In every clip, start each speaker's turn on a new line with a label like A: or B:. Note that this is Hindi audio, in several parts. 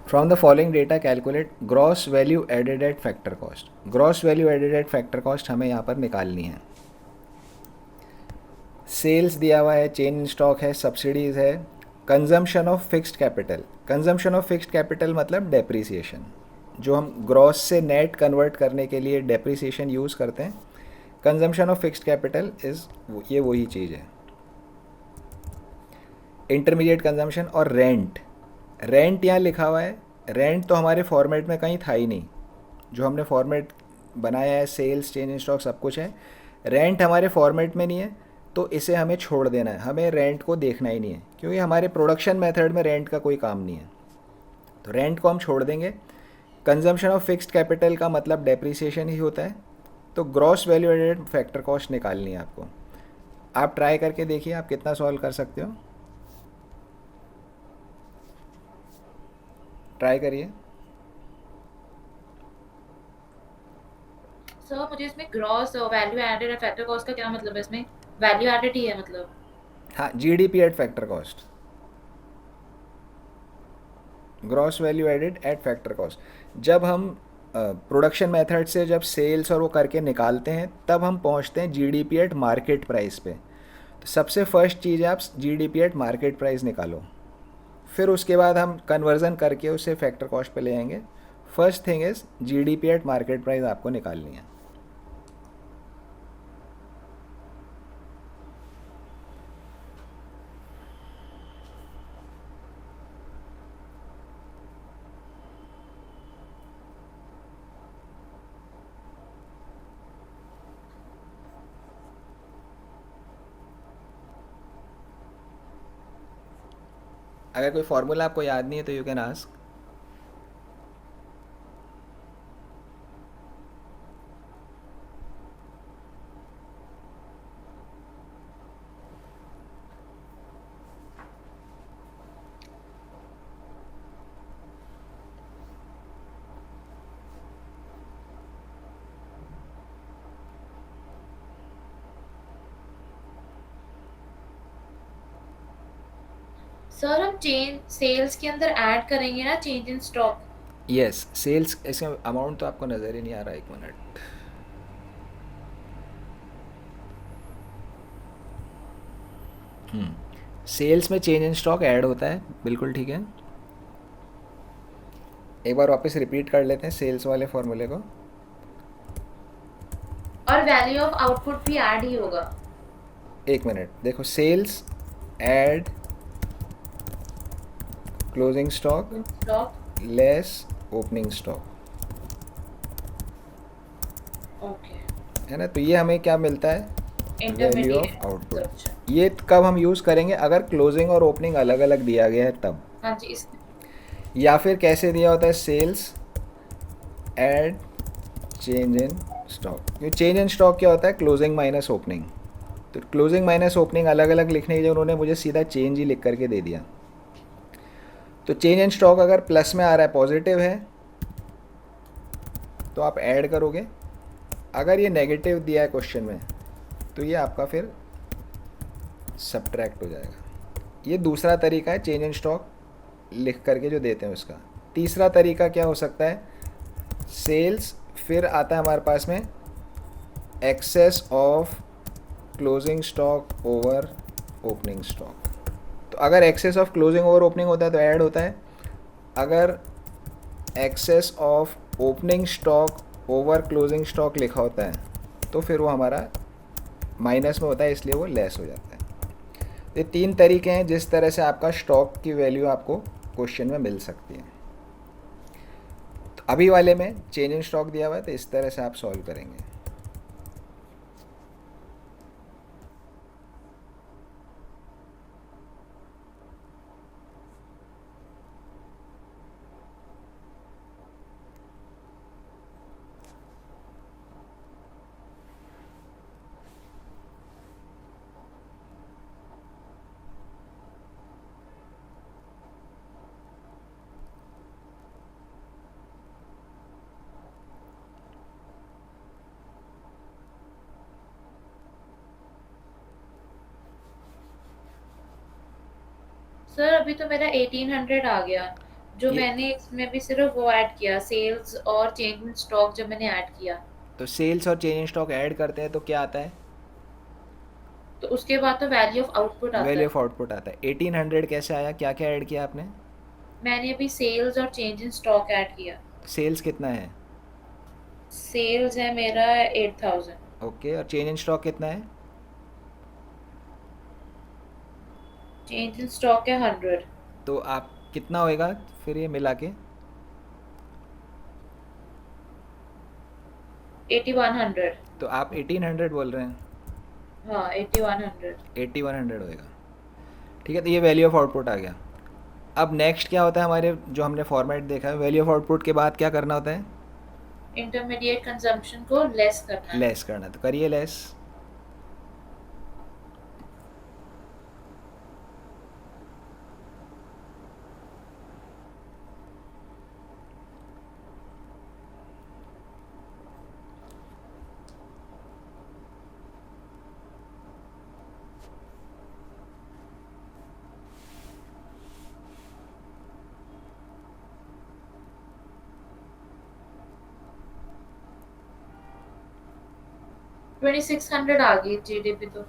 A: From the following data calculate gross value added at factor cost. Gross value added at factor cost हमें यहाँ पर निकालनी है। सेल्स दिया हुआ है, चेंज इन स्टॉक है, सब्सिडीज़ है, consumption of fixed capital. Consumption of fixed capital मतलब डेप्रिसिएशन, जो हम ग्रॉस से नेट कन्वर्ट करने के लिए डेप्रिसिएशन यूज़ करते हैं। Consumption of fixed capital is ये वही चीज़ है। इंटरमीडिएट कंजम्पशन और रेंट। रेंट यहाँ लिखा हुआ है, रेंट तो हमारे फॉर्मेट में कहीं था ही नहीं। जो हमने फॉर्मेट बनाया है, सेल्स, चेंज इन स्टॉक सब कुछ है, रेंट हमारे फॉर्मेट में नहीं है, तो इसे हमें छोड़ देना है। हमें रेंट को देखना ही नहीं है, क्योंकि हमारे प्रोडक्शन मेथड में रेंट का कोई काम नहीं है, तो रेंट को हम छोड़ देंगे। कंजम्पशन ऑफ फिक्स्ड कैपिटल का मतलब डेप्रिसिएशन ही होता है। तो gross value added factor cost निकालनी है आपको। आप ट्राई करके देखिए आप कितना सॉल्व कर सकते हो, ट्राई करिए।
B: सर मुझे इसमें ग्रॉस वैल्यू एडेड और फैक्टर कॉस्ट का क्या मतलब है? इसमें वैल्यू एडेड ही है मतलब?
A: हाँ, GDP at factor cost, gross value added at factor cost. जब हम प्रोडक्शन मेथड से जब सेल्स और वो करके निकालते हैं, तब हम पहुंचते हैं जीडीपी एट मार्केट प्राइस पे। तो सबसे फर्स्ट चीज़ है आप जीडीपी एट मार्केट प्राइस निकालो, फिर उसके बाद हम कन्वर्ज़न करके उसे फैक्टर कॉस्ट पे ले आएंगे। First thing is GDP at market price आपको निकालनी है। अगर कोई फार्मूला आपको याद नहीं है तो यू कैन आस्क।
B: सर हम चेंज सेल्स के अंदर ऐड करेंगे ना change in stock?
A: Yes, sales, इसका अमाउंट तो आपको नज़र ही नहीं आ रहा, एक मिनट। सेल्स में चेंज इन स्टॉक ऐड होता है, बिल्कुल ठीक है। एक बार वापस रिपीट कर लेते हैं सेल्स वाले फॉर्मूले को।
B: और वैल्यू ऑफ आउटपुट भी ऐड ही होगा?
A: एक मिनट देखो, sales add closing stock
B: stock.
A: Less opening stock,
B: okay.
A: है ना। तो ये हमें क्या मिलता है, वैल्यू ऑफ
B: इंटरमीडिएट, अच्छा।
A: आउटपुट। ये कब हम यूज़ करेंगे, अगर क्लोजिंग और ओपनिंग अलग अलग दिया गया है तब।
B: हाँ जी, इस।
A: या फिर कैसे दिया होता है, sales add change in stock. ये चेंज इन स्टॉक क्या होता है, क्लोजिंग माइनस ओपनिंग। तो क्लोजिंग माइनस ओपनिंग अलग अलग लिखने की जगह उन्होंने मुझे सीधा चेंज ही लिख करके दे दिया। तो चेंज इन स्टॉक अगर प्लस में आ रहा है, पॉजिटिव है, तो आप ऐड करोगे। अगर ये नेगेटिव दिया है क्वेश्चन में, तो ये आपका फिर सब्ट्रैक्ट हो जाएगा। ये दूसरा तरीका है चेंज इन स्टॉक लिख करके जो देते हैं उसका। तीसरा तरीका क्या हो सकता है, सेल्स, फिर आता है हमारे पास में excess of closing stock over opening stock. तो अगर excess of closing over opening होता है तो ऐड होता है। अगर excess of opening stock over closing stock लिखा होता है तो फिर वो हमारा माइनस में होता है, इसलिए वो लेस हो जाता है। ये तीन तरीके हैं जिस तरह से आपका स्टॉक की वैल्यू आपको क्वेश्चन में मिल सकती है। तो अभी वाले में चेंज इन स्टॉक दिया हुआ है, तो इस तरह से आप सॉल्व करेंगे।
B: सर अभी तो मेरा 1800 आ गया, जो
A: ये
B: मैंने इसमें भी सिर्फ वो ऐड किया, सेल्स और चेंज इन स्टॉक जब मैंने ऐड किया,
A: तो सेल्स और चेंज इन स्टॉक ऐड करते हैं तो क्या आता है?
B: तो उसके बाद तो वैल्यू ऑफ आउटपुट आता
A: वैल्यू
B: है।
A: ऑफ आउटपुट आता है। 1800 कैसे आया, क्या क्या ऐड किया आपने?
B: मैंने अभी सेल्स और चेंज इन स्टॉक ऐड किया।
A: सेल्स कितना है?
B: सेल्स है मेरा 8000।
A: ओके, और चेंज इन स्टॉक कितना है?
B: चेंज इन स्टॉक है 100।
A: तो आप कितना होएगा फिर ये मिला के?
B: 8100।
A: तो आप 1800 बोल रहे हैं।
B: हाँ 8100।
A: 8100 होएगा। ठीक है, तो ये वैल्यू ऑफ आउटपुट आ गया। अब नेक्स्ट क्या होता है हमारे, जो हमने फॉर्मेट देखा है, वैल्यू ऑफ आउटपुट के बाद क्या करना होता है?
B: इंटरमीडिएट कंजम्पशन को लेस करना है।
A: लेस करना है, तो करिए लेस।
B: ट्वेंटी सिक्स हंड्रेड आ गई जीडीपी तो।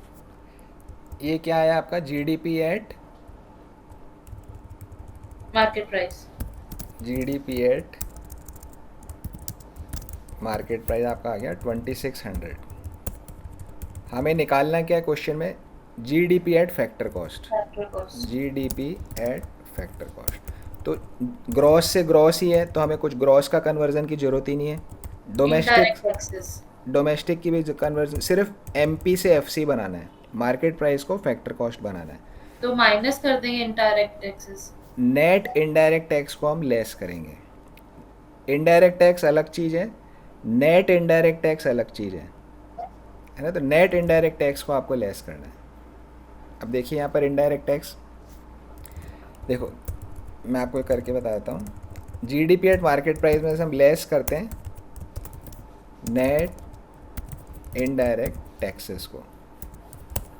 A: ये क्या आया आपका? GDP at,
B: market price.
A: GDP at market price आपका आ गया 2600। हमें निकालना क्या है क्वेश्चन में? GDP at factor cost.
B: Factor cost.
A: GDP at factor cost. तो ग्रॉस से ग्रॉस ही है, तो हमें कुछ ग्रॉस का कन्वर्जन की ज़रूरत ही नहीं है। Domestic,
B: indirect taxes.
A: डोमेस्टिक की भी कन्वर्जन, सिर्फ एमपी से एफसी बनाना है, मार्केट प्राइस को फैक्टर कॉस्ट बनाना है।
B: तो माइनस कर देंगे indirect taxes.
A: Net indirect tax को हम लेस करेंगे। इनडायरेक्ट टैक्स अलग चीज़ है, नेट इनडायरेक्ट टैक्स अलग चीज़ है ना? तो नेट इनडायरेक्ट टैक्स को आपको लेस करना है। अब देखिए यहाँ पर इनडायरेक्ट टैक्स, देखो मैं आपको करके बता देता हूँ। जीडीपी एट मार्केट प्राइस में से हम लेस करते हैं नेट इनडायरेक्ट टैक्सेस को।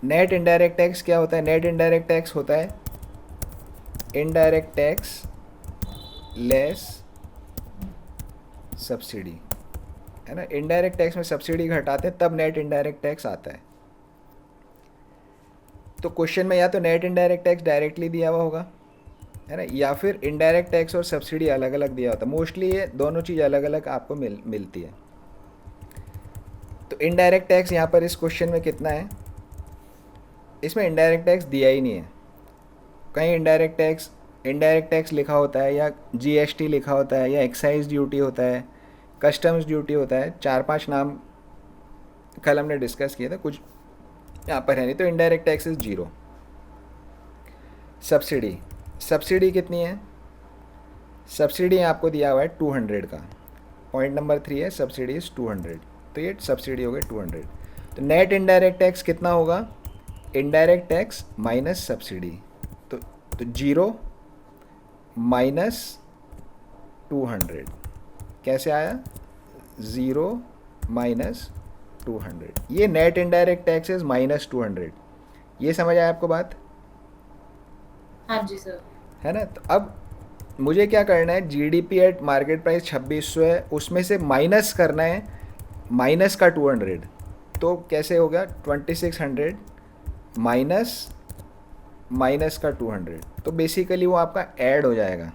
A: नेट इनडायरेक्ट टैक्स क्या होता है? नेट इनडायरेक्ट टैक्स होता है इनडायरेक्ट टैक्स लेस सब्सिडी, है ना? इनडायरेक्ट टैक्स में सब्सिडी घटाते हैं तब नेट इनडायरेक्ट टैक्स आता है। तो क्वेश्चन में या तो नेट इनडायरेक्ट टैक्स डायरेक्टली दिया हुआ होगा, है ना, या फिर इनडायरेक्ट टैक्स और सब्सिडी अलग अलग दिया होता है। मोस्टली ये दोनों चीज़ अलग अलग आपको मिलती है। तो इनडायरेक्ट टैक्स यहाँ पर इस क्वेश्चन में कितना है? इसमें इनडायरेक्ट टैक्स दिया ही नहीं है कहीं। इनडायरेक्ट टैक्स लिखा होता है, या जीएसटी लिखा होता है, या एक्साइज ड्यूटी होता है, कस्टम्स ड्यूटी होता है, 4-5 नाम कल हमने डिस्कस किया था, कुछ यहाँ पर है नहीं। तो indirect tax is 0। Subsidy, subsidy कितनी है? सब्सिडी आपको दिया हुआ है 200 का। पॉइंट नंबर 3 है सब्सिडी इज़ 200, तो ये सब्सिडी हो गई 200। तो नेट इनडायरेक्ट टैक्स कितना होगा? इनडायरेक्ट टैक्स माइनस सब्सिडी, तो 0 माइनस 200 कैसे आया? 0 माइनस 200, ये net indirect tax is minus 200। ये समझ आया आपको बात?
B: हाँ जी सर।
A: है ना? तो अब मुझे क्या करना है? जीडीपी एट मार्केट प्राइस 2600 है, उसमें से माइनस करना है माइनस का 200। तो कैसे होगा? 2600 माइनस माइनस का 200, तो बेसिकली वो आपका ऐड हो जाएगा,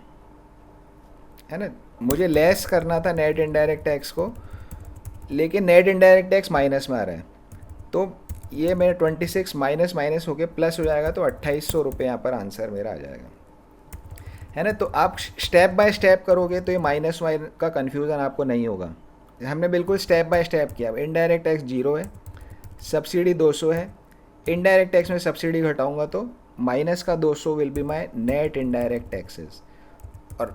A: है ना? मुझे लेस करना था नेट इनडायरेक्ट टैक्स को, लेकिन नेट इनडायरेक्ट टैक्स माइनस में आ रहा है, तो ये मेरा 26 माइनस माइनस होके प्लस हो जाएगा, तो 2800 यहाँ पर आंसर मेरा आ जाएगा, है ना? तो आप स्टेप बाय स्टेप करोगे तो ये माइनस वाइन का कन्फ्यूज़न आपको नहीं होगा। हमने बिल्कुल स्टेप बाय स्टेप किया। इनडायरेक्ट टैक्स 0 है, सब्सिडी 200 है, इनडायरेक्ट टैक्स में सब्सिडी घटाऊंगा तो माइनस का 200 will be my net indirect taxes, और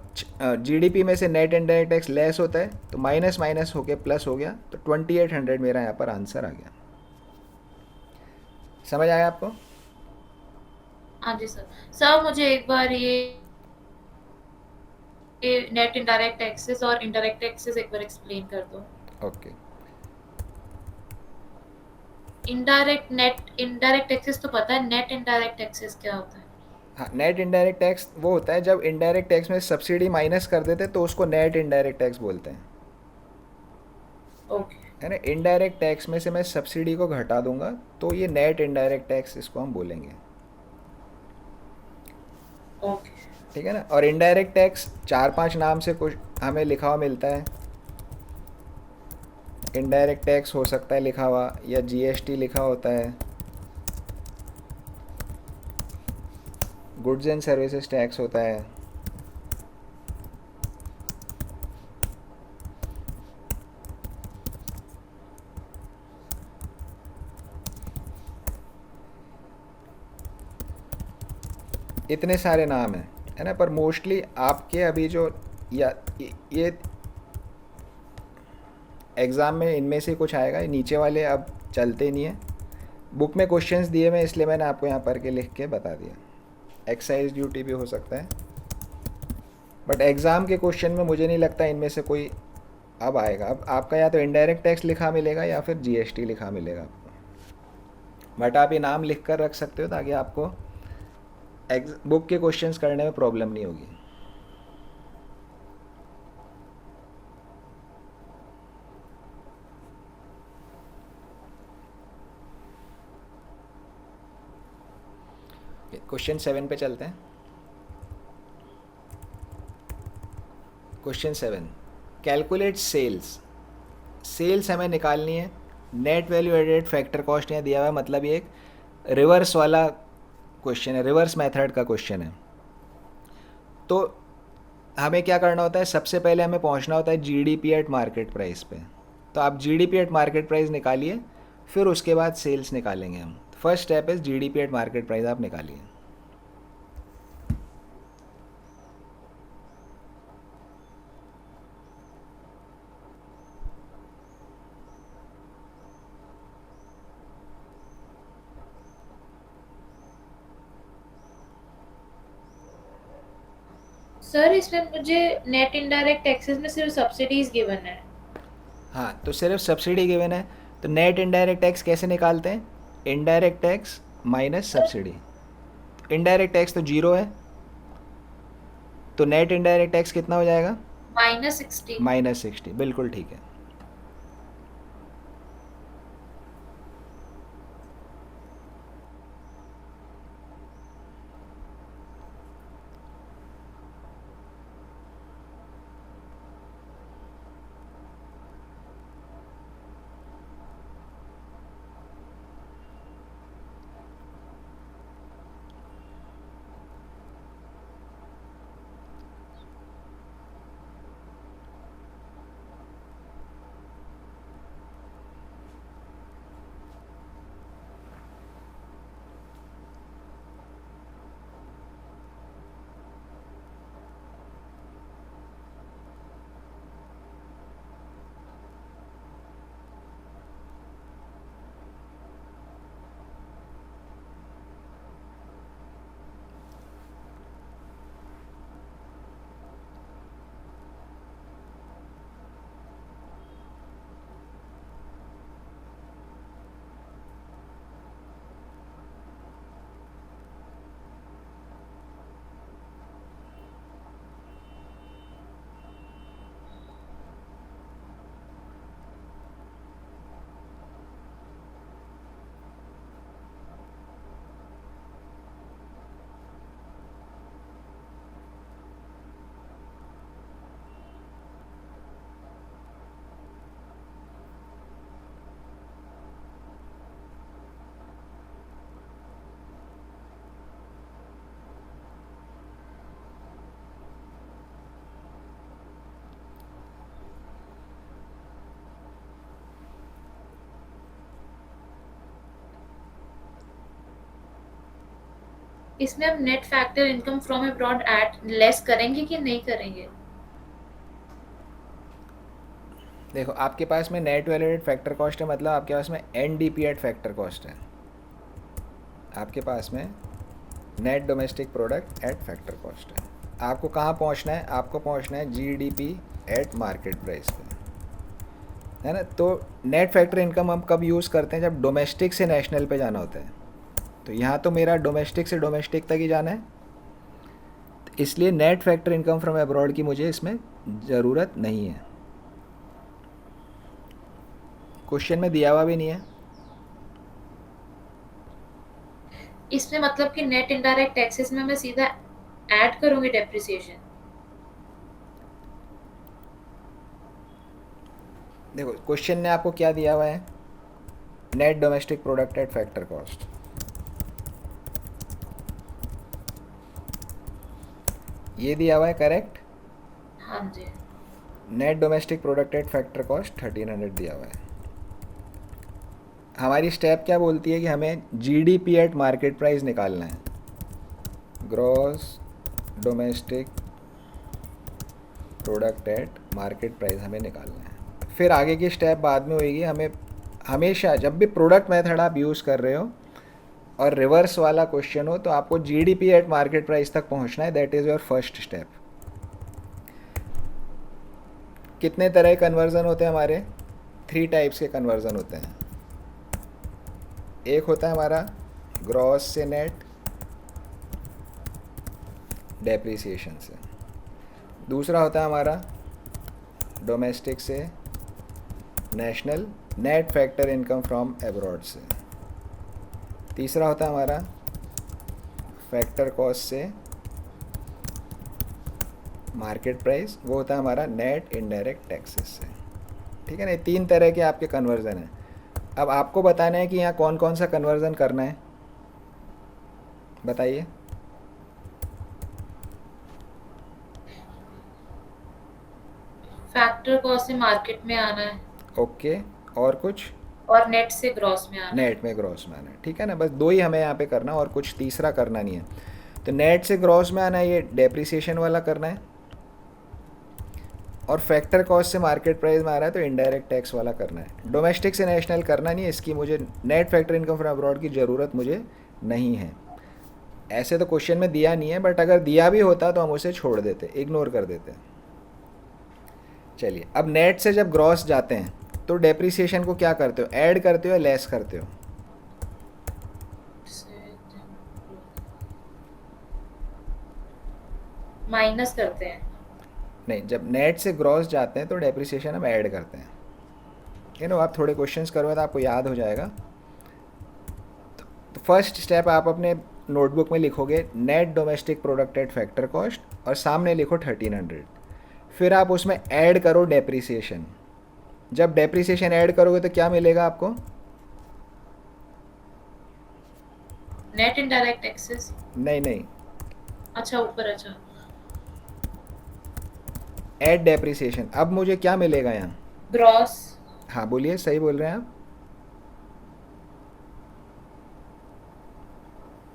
A: जीडीपी में से नेट इनडायरेक्ट टैक्स लेस होता है, तो माइनस माइनस होके प्लस हो गया, तो 2800 मेरा यहाँ पर आंसर आ गया। समझ आया आपको?
B: हाँ जी सर। सर मुझे एक बार ये नेट इनडायरेक्ट टैक्सेस और इनडायरेक्ट टैक्सेस एक बार एक्सप्लेन कर दो।
A: ओके।
B: इनडायरेक्ट टैक्सेस तो पता है, नेट इनडायरेक्ट टैक्सेस क्या होता है?
A: हाँ, नेट इनडायरेक्ट टैक्स वो होता है जब इनडायरेक्ट टैक्स में सब्सिडी माइनस कर देते तो उसको नेट इनडायरेक्ट टैक्स बोलते हैं।
B: ओके।
A: है ना, इनडायरेक्ट टैक्स में से मैं सब्सिडी को घटा दूंगा तो ये नेट इनडायरेक्ट टैक्स इसको हम बोलेंगे।
B: ओके।
A: ठीक है ना। और इनडायरेक्ट टैक्स 4-5 नाम से कुछ हमें लिखा हुआ मिलता है। इनडायरेक्ट टैक्स हो सकता है लिखा हुआ, या जीएसटी लिखा होता है, गुड्स एंड सर्विसेज टैक्स होता है, इतने सारे नाम हैं। है ना, पर मोस्टली आपके अभी जो या ये एग्ज़ाम में इनमें से कुछ आएगा, ये नीचे वाले अब चलते नहीं हैं। बुक में क्वेश्चंस दिए हुए इसलिए मैंने आपको यहाँ पर के लिख के बता दिया। एक्साइज ड्यूटी भी हो सकता है, बट एग्ज़ाम के क्वेश्चन में मुझे नहीं लगता इनमें से कोई अब आएगा। अब आपका या तो इनडायरेक्ट टैक्स लिखा मिलेगा या फिर जीएसटी लिखा मिलेगा आपको। बट आप ये नाम लिख कर रख सकते हो ताकि आपको बुक के क्वेश्चंस करने में प्रॉब्लम नहीं होगी। क्वेश्चन 7 पे चलते हैं। Question 7, calculate sales. सेल्स हमें निकालनी है। Net value added factor cost यहाँ दिया हुआ है, मतलब ये एक रिवर्स वाला क्वेश्चन है, रिवर्स मेथड का क्वेश्चन है। तो हमें क्या करना होता है, सबसे पहले हमें पहुंचना होता है जीडीपी एट मार्केट प्राइस पे। तो आप जीडीपी एट मार्केट प्राइस निकालिए, फिर उसके बाद सेल्स निकालेंगे हम। First step is GDP at market price आप निकालिए।
B: सर इसमें मुझे नेट इनडायरेक्ट टैक्सेस में सिर्फ सब्सिडीज गिवन है।
A: हाँ, तो सिर्फ सब्सिडी गिवन है, तो नेट इनडायरेक्ट टैक्स कैसे निकालते हैं, indirect tax minus subsidy. Indirect tax तो जीरो है, तो नेट इनडायरेक्ट टैक्स कितना हो जाएगा,
B: -60।
A: -60। बिल्कुल ठीक है।
B: इसमें हम net factor income from abroad add less करेंगे कि नहीं करेंगे?
A: देखो, आपके पास में नेट वैलिडेट फैक्टर कॉस्ट है, मतलब आपके पास में एनडीपी एट फैक्टर कॉस्ट है। आपके पास में net domestic product at factor cost है। आपको कहाँ पहुँचना है, आपको पहुँचना है जीडीपी एट मार्केट प्राइस पे, है ना। तो नेट फैक्टर इनकम हम कब यूज़ करते हैं, जब डोमेस्टिक से नेशनल पे जाना होता है। तो यहाँ तो मेरा डोमेस्टिक से डोमेस्टिक तक ही जाना है, इसलिए net factor income from abroad की मुझे इसमें ज़रूरत नहीं है, क्वेश्चन में दिया हुआ भी नहीं है।
B: इसमें मतलब कि नेट इनडायरेक्ट टैक्सेस में मैं सीधा ऐड करूंगी डेप्रिसिएशन।
A: देखो क्वेश्चन ने आपको क्या दिया हुआ है, net domestic product at factor cost, ये दिया हुआ है करेक्ट।
B: हाँ जी।
A: Net domestic product at factor cost 1300 दिया हुआ है। हमारी स्टेप क्या बोलती है कि हमें जीडीपी एट मार्केट प्राइस निकालना है, gross domestic product at market price हमें निकालना है। फिर आगे की स्टेप बाद में होगी। हमें हमेशा जब भी प्रोडक्ट मेथड आप यूज़ कर रहे हो और रिवर्स वाला क्वेश्चन हो तो आपको जीडीपी एट मार्केट प्राइस तक पहुंचना है, that is your first step. कितने तरह के कन्वर्ज़न होते हैं हमारे, 3 टाइप्स के कन्वर्ज़न होते हैं। एक होता है हमारा ग्रॉस से नेट डेप्रिसिएशन से, दूसरा होता है हमारा डोमेस्टिक से national net factor income from abroad से, तीसरा होता है हमारा फैक्टर कॉस्ट से मार्केट प्राइस, वो होता है हमारा नेट इनडायरेक्ट टैक्सेस से। ठीक है ना, 3 तरह के आपके कन्वर्ज़न हैं। अब आपको बताना है कि यहाँ कौन कौन सा कन्वर्ज़न करना है, बताइए।
B: फैक्टर कॉस्ट से मार्केट में आना है
A: ओके, और कुछ?
B: और नेट से ग्रॉस में आना है।
A: नेट में ग्रॉस में आना है, ठीक है ना, बस 2 ही हमें यहाँ पे करना और कुछ तीसरा करना नहीं है। तो नेट से ग्रॉस में आना है, ये डेप्रिसिएशन वाला करना है, और फैक्टर कॉस्ट से मार्केट प्राइस में आ रहा है तो इनडायरेक्ट टैक्स वाला करना है। डोमेस्टिक से नेशनल करना नहीं है, इसकी मुझे net factor income from abroad की ज़रूरत मुझे नहीं है। ऐसे तो क्वेश्चन में दिया नहीं है, बट अगर दिया भी होता तो हम उसे छोड़ देते, इग्नोर कर देते। चलिए, अब नेट से जब ग्रॉस जाते हैं तो डेप्रिसिएशन को क्या करते हो, ऐड करते हो या लेस करते हो?
B: माइनस करते हैं।
A: नहीं, जब नेट से ग्रॉस जाते हैं तो डेप्रिसिएशन हम ऐड करते हैं। आप थोड़े क्वेश्चंस करोगे तो आपको याद हो जाएगा। तो फर्स्ट स्टेप आप अपने नोटबुक में लिखोगे net domestic product at factor cost और सामने लिखो 1300। फिर आप उसमें ऐड करो डेप्रिसिएशन। जब डेप्रिसिएशन ऐड करोगे तो क्या मिलेगा आपको?
B: Net indirect taxes.
A: नहीं नहीं,
B: अच्छा ऊपर, अच्छा।
A: Add depreciation. अब मुझे क्या मिलेगा यहाँ?
B: ग्रॉस।
A: हाँ बोलिए, सही बोल रहे हैं आप,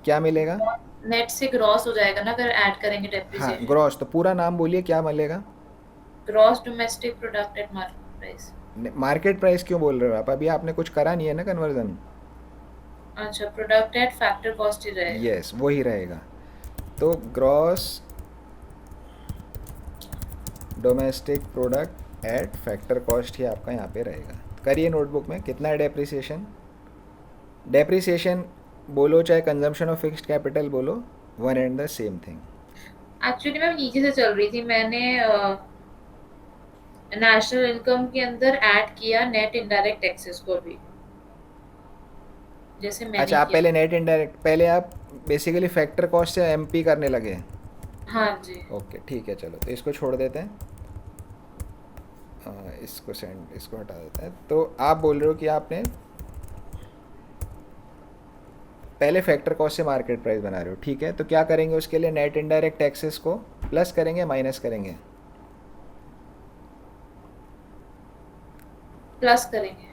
A: क्या मिलेगा?
B: नेट से ग्रॉस हो जाएगा ना अगर ऐड करेंगे
A: हाँ
B: डेप्रिसिएशन।
A: ग्रॉस, तो पूरा नाम बोलिए, क्या मिलेगा?
B: Gross domestic product at market price.
A: Market price क्यों बोल रहे हो आप, अभी आपने कुछ करा नहीं है ना कन्वर्जन।
B: अच्छा, प्रोडक्ट एट फैक्टर कॉस्ट ही रहेगा।
A: यस, वही रहेगा। तो gross domestic product at factor cost ही आपका यहाँ पे रहेगा। करिए नोटबुक में, कितना है डेप्रिसिएशन? डेप्रिसिएशन बोलो चाहे कंजम्पशन ऑफ फिक्स्ड कैपिटल बोलो, one and the same thing.
B: Actually मैं नीचे से चल रही थी, मैंने नेशनल इनकम के अंदर ऐड किया नेट इनडायरेक्ट टैक्सेस को भी, जैसे मैंने
A: अच्छा, आप
B: किया
A: पहले
B: था।
A: नेट इनडायरेक्ट, पहले आप बेसिकली फैक्टर कॉस्ट से एमपी करने लगे।
B: हाँ जी।
A: ओके ठीक है, चलो तो इसको छोड़ देते हैं, इसको हटा देते हैं। तो आप बोल रहे हो कि आपने पहले फैक्टर कॉस्ट से मार्केट प्राइस बना रहे हो, ठीक है। तो क्या करेंगे उसके लिए, नेट इनडायरेक्ट टैक्सेस को प्लस करेंगे माइनस करेंगे?
B: प्लस करेंगे।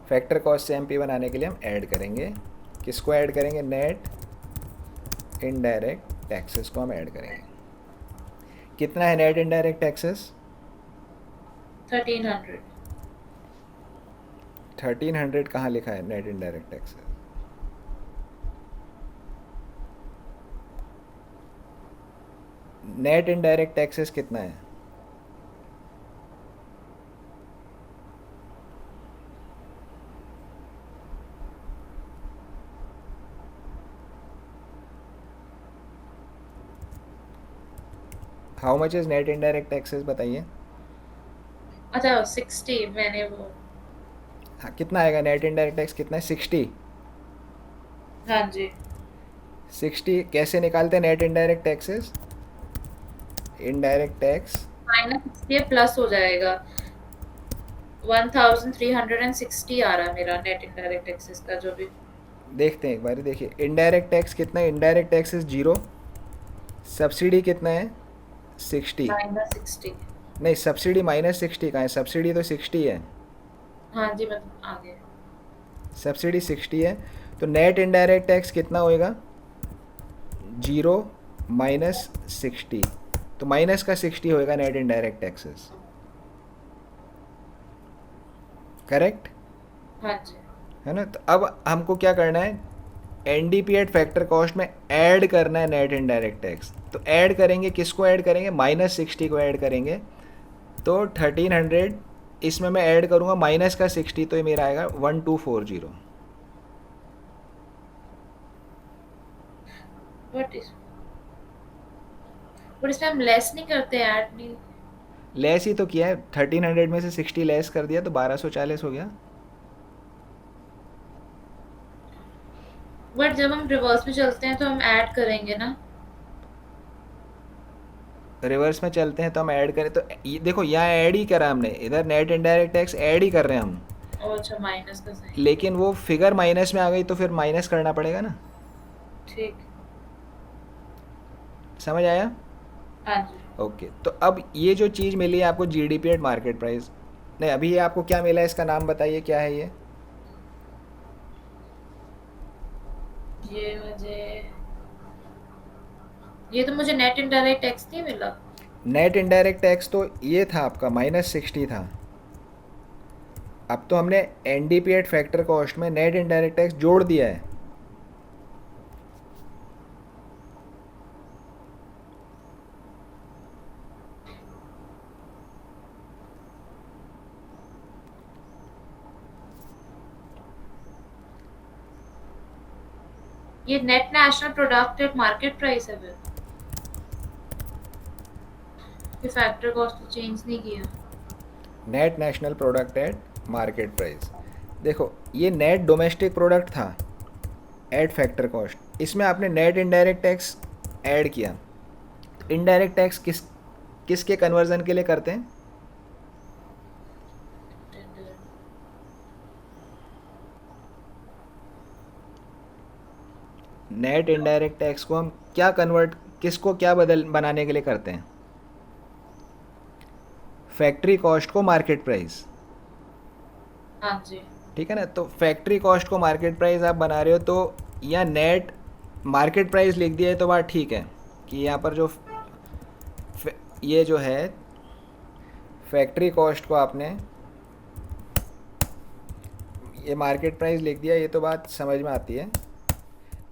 A: फैक्टर कॉस्ट से एमपी बनाने के लिए हम ऐड करेंगे, किसको ऐड करेंगे? नेट इनडायरेक्ट टैक्सेस को हम ऐड करेंगे। कितना है नेट इनडायरेक्ट टैक्सेस?
B: 1300।
A: 1300 कहाँ लिखा है net indirect taxes? Net indirect taxes कितना है? How much is net indirect taxes बताइए।
B: अच्छा 60 मैंने वो।
A: हाँ, कितना आएगा नेट इनडायरेक्ट टैक्स, कितना है, 60।
B: हाँ जी।
A: 60 कैसे निकालते हैं net indirect taxes, indirect tax.
B: -60 plus हो जाएगा। 1360 आ रहा है मेरा नेट इनडायरेक्ट टैक्सेस का जो भी।
A: देखते हैं एक बार, देखिए इनडायरेक्ट टैक्स कितना है, इनडायरेक्ट टैक्सेस 0, सब्सिडी कितना है 60।
B: -60।
A: नहीं, सब्सिडी -60 कहाँ है, सब्सिडी तो 60 है,
B: हाँ जी, मतलब आगे।
A: सब्सिडी 60 है। तो नेट इनडायरेक्ट टैक्स कितना होएगा, 0 -60, तो माइनस का 60 होएगा नेट इनडायरेक्ट टैक्सेस, करेक्ट
B: हाँ जी।
A: है ना। तो अब हमको क्या करना है, एनडीपी एट फैक्टर कॉस्ट में ऐड करना है नेट इनडायरेक्ट टैक्स। तो ऐड करेंगे, किसको ऐड करेंगे, -60 को ऐड करेंगे। तो 1300 इसमें मैं ऐड करूँगा माइनस का 60, तो ये मेरा आएगा 1240।
B: बट इस बट इसमें हम लेस नहीं करते, ऐड नहीं।
A: लेस ही तो किया है, 1300 में से 60 लेस कर दिया तो 1240 हो गया।
B: बट जब हम रिवर्स में चलते हैं तो हम ऐड करेंगे ना।
A: रिवर्स में चलते हैं तो हम ऐड करें, तो ये देखो यहाँ ऐड ही करा हमने, इधर नेट इनडायरेक्ट टैक्स ऐड ही कर रहे हैं हम।
B: ओ अच्छा, माइनस का साइन।
A: लेकिन वो फिगर माइनस में आ गई तो फिर माइनस करना पड़ेगा ना।
B: ठीक।
A: समझ आया।
B: हाँ जी।
A: ओके, तो अब ये जो चीज़ मिली है आपको, जीडीपी एट मार्केट प्राइस, नहीं अभी ये आपको क्या मिला है, इसका नाम बताइए क्या है ये।
B: ये मुझे ये तो मुझे नेट इनडायरेक्ट टैक्स नहीं मिला।
A: नेट इनडायरेक्ट टैक्स तो ये था आपका -60 था। अब तो हमने एनडीपी एट फैक्टर कॉस्ट में नेट इनडायरेक्ट टैक्स जोड़ दिया है।
B: ये net national product at market price है फिर। ये फैक्टर कॉस्ट तो चेंज नहीं किया।
A: Net national product at market price, देखो ये नेट डोमेस्टिक प्रोडक्ट था एट फैक्टर कॉस्ट, इसमें आपने नेट इनडायरेक्ट टैक्स ऐड किया। इनडायरेक्ट टैक्स किसके कन्वर्जन के लिए करते हैं, नेट इनडायरेक्ट टैक्स को हम क्या कन्वर्ट, किसको क्या बदल बनाने के लिए करते हैं, फैक्ट्री कॉस्ट को मार्केट प्राइस।
B: हाँ जी।
A: ठीक है ना, तो फैक्ट्री कॉस्ट को मार्केट प्राइस आप बना रहे हो, तो या नेट मार्केट प्राइस लिख दिया है तो बात ठीक है, कि यहाँ पर जो ये जो है फैक्ट्री कॉस्ट को आपने ये मार्केट प्राइस लिख दिया, ये तो बात समझ में आती है।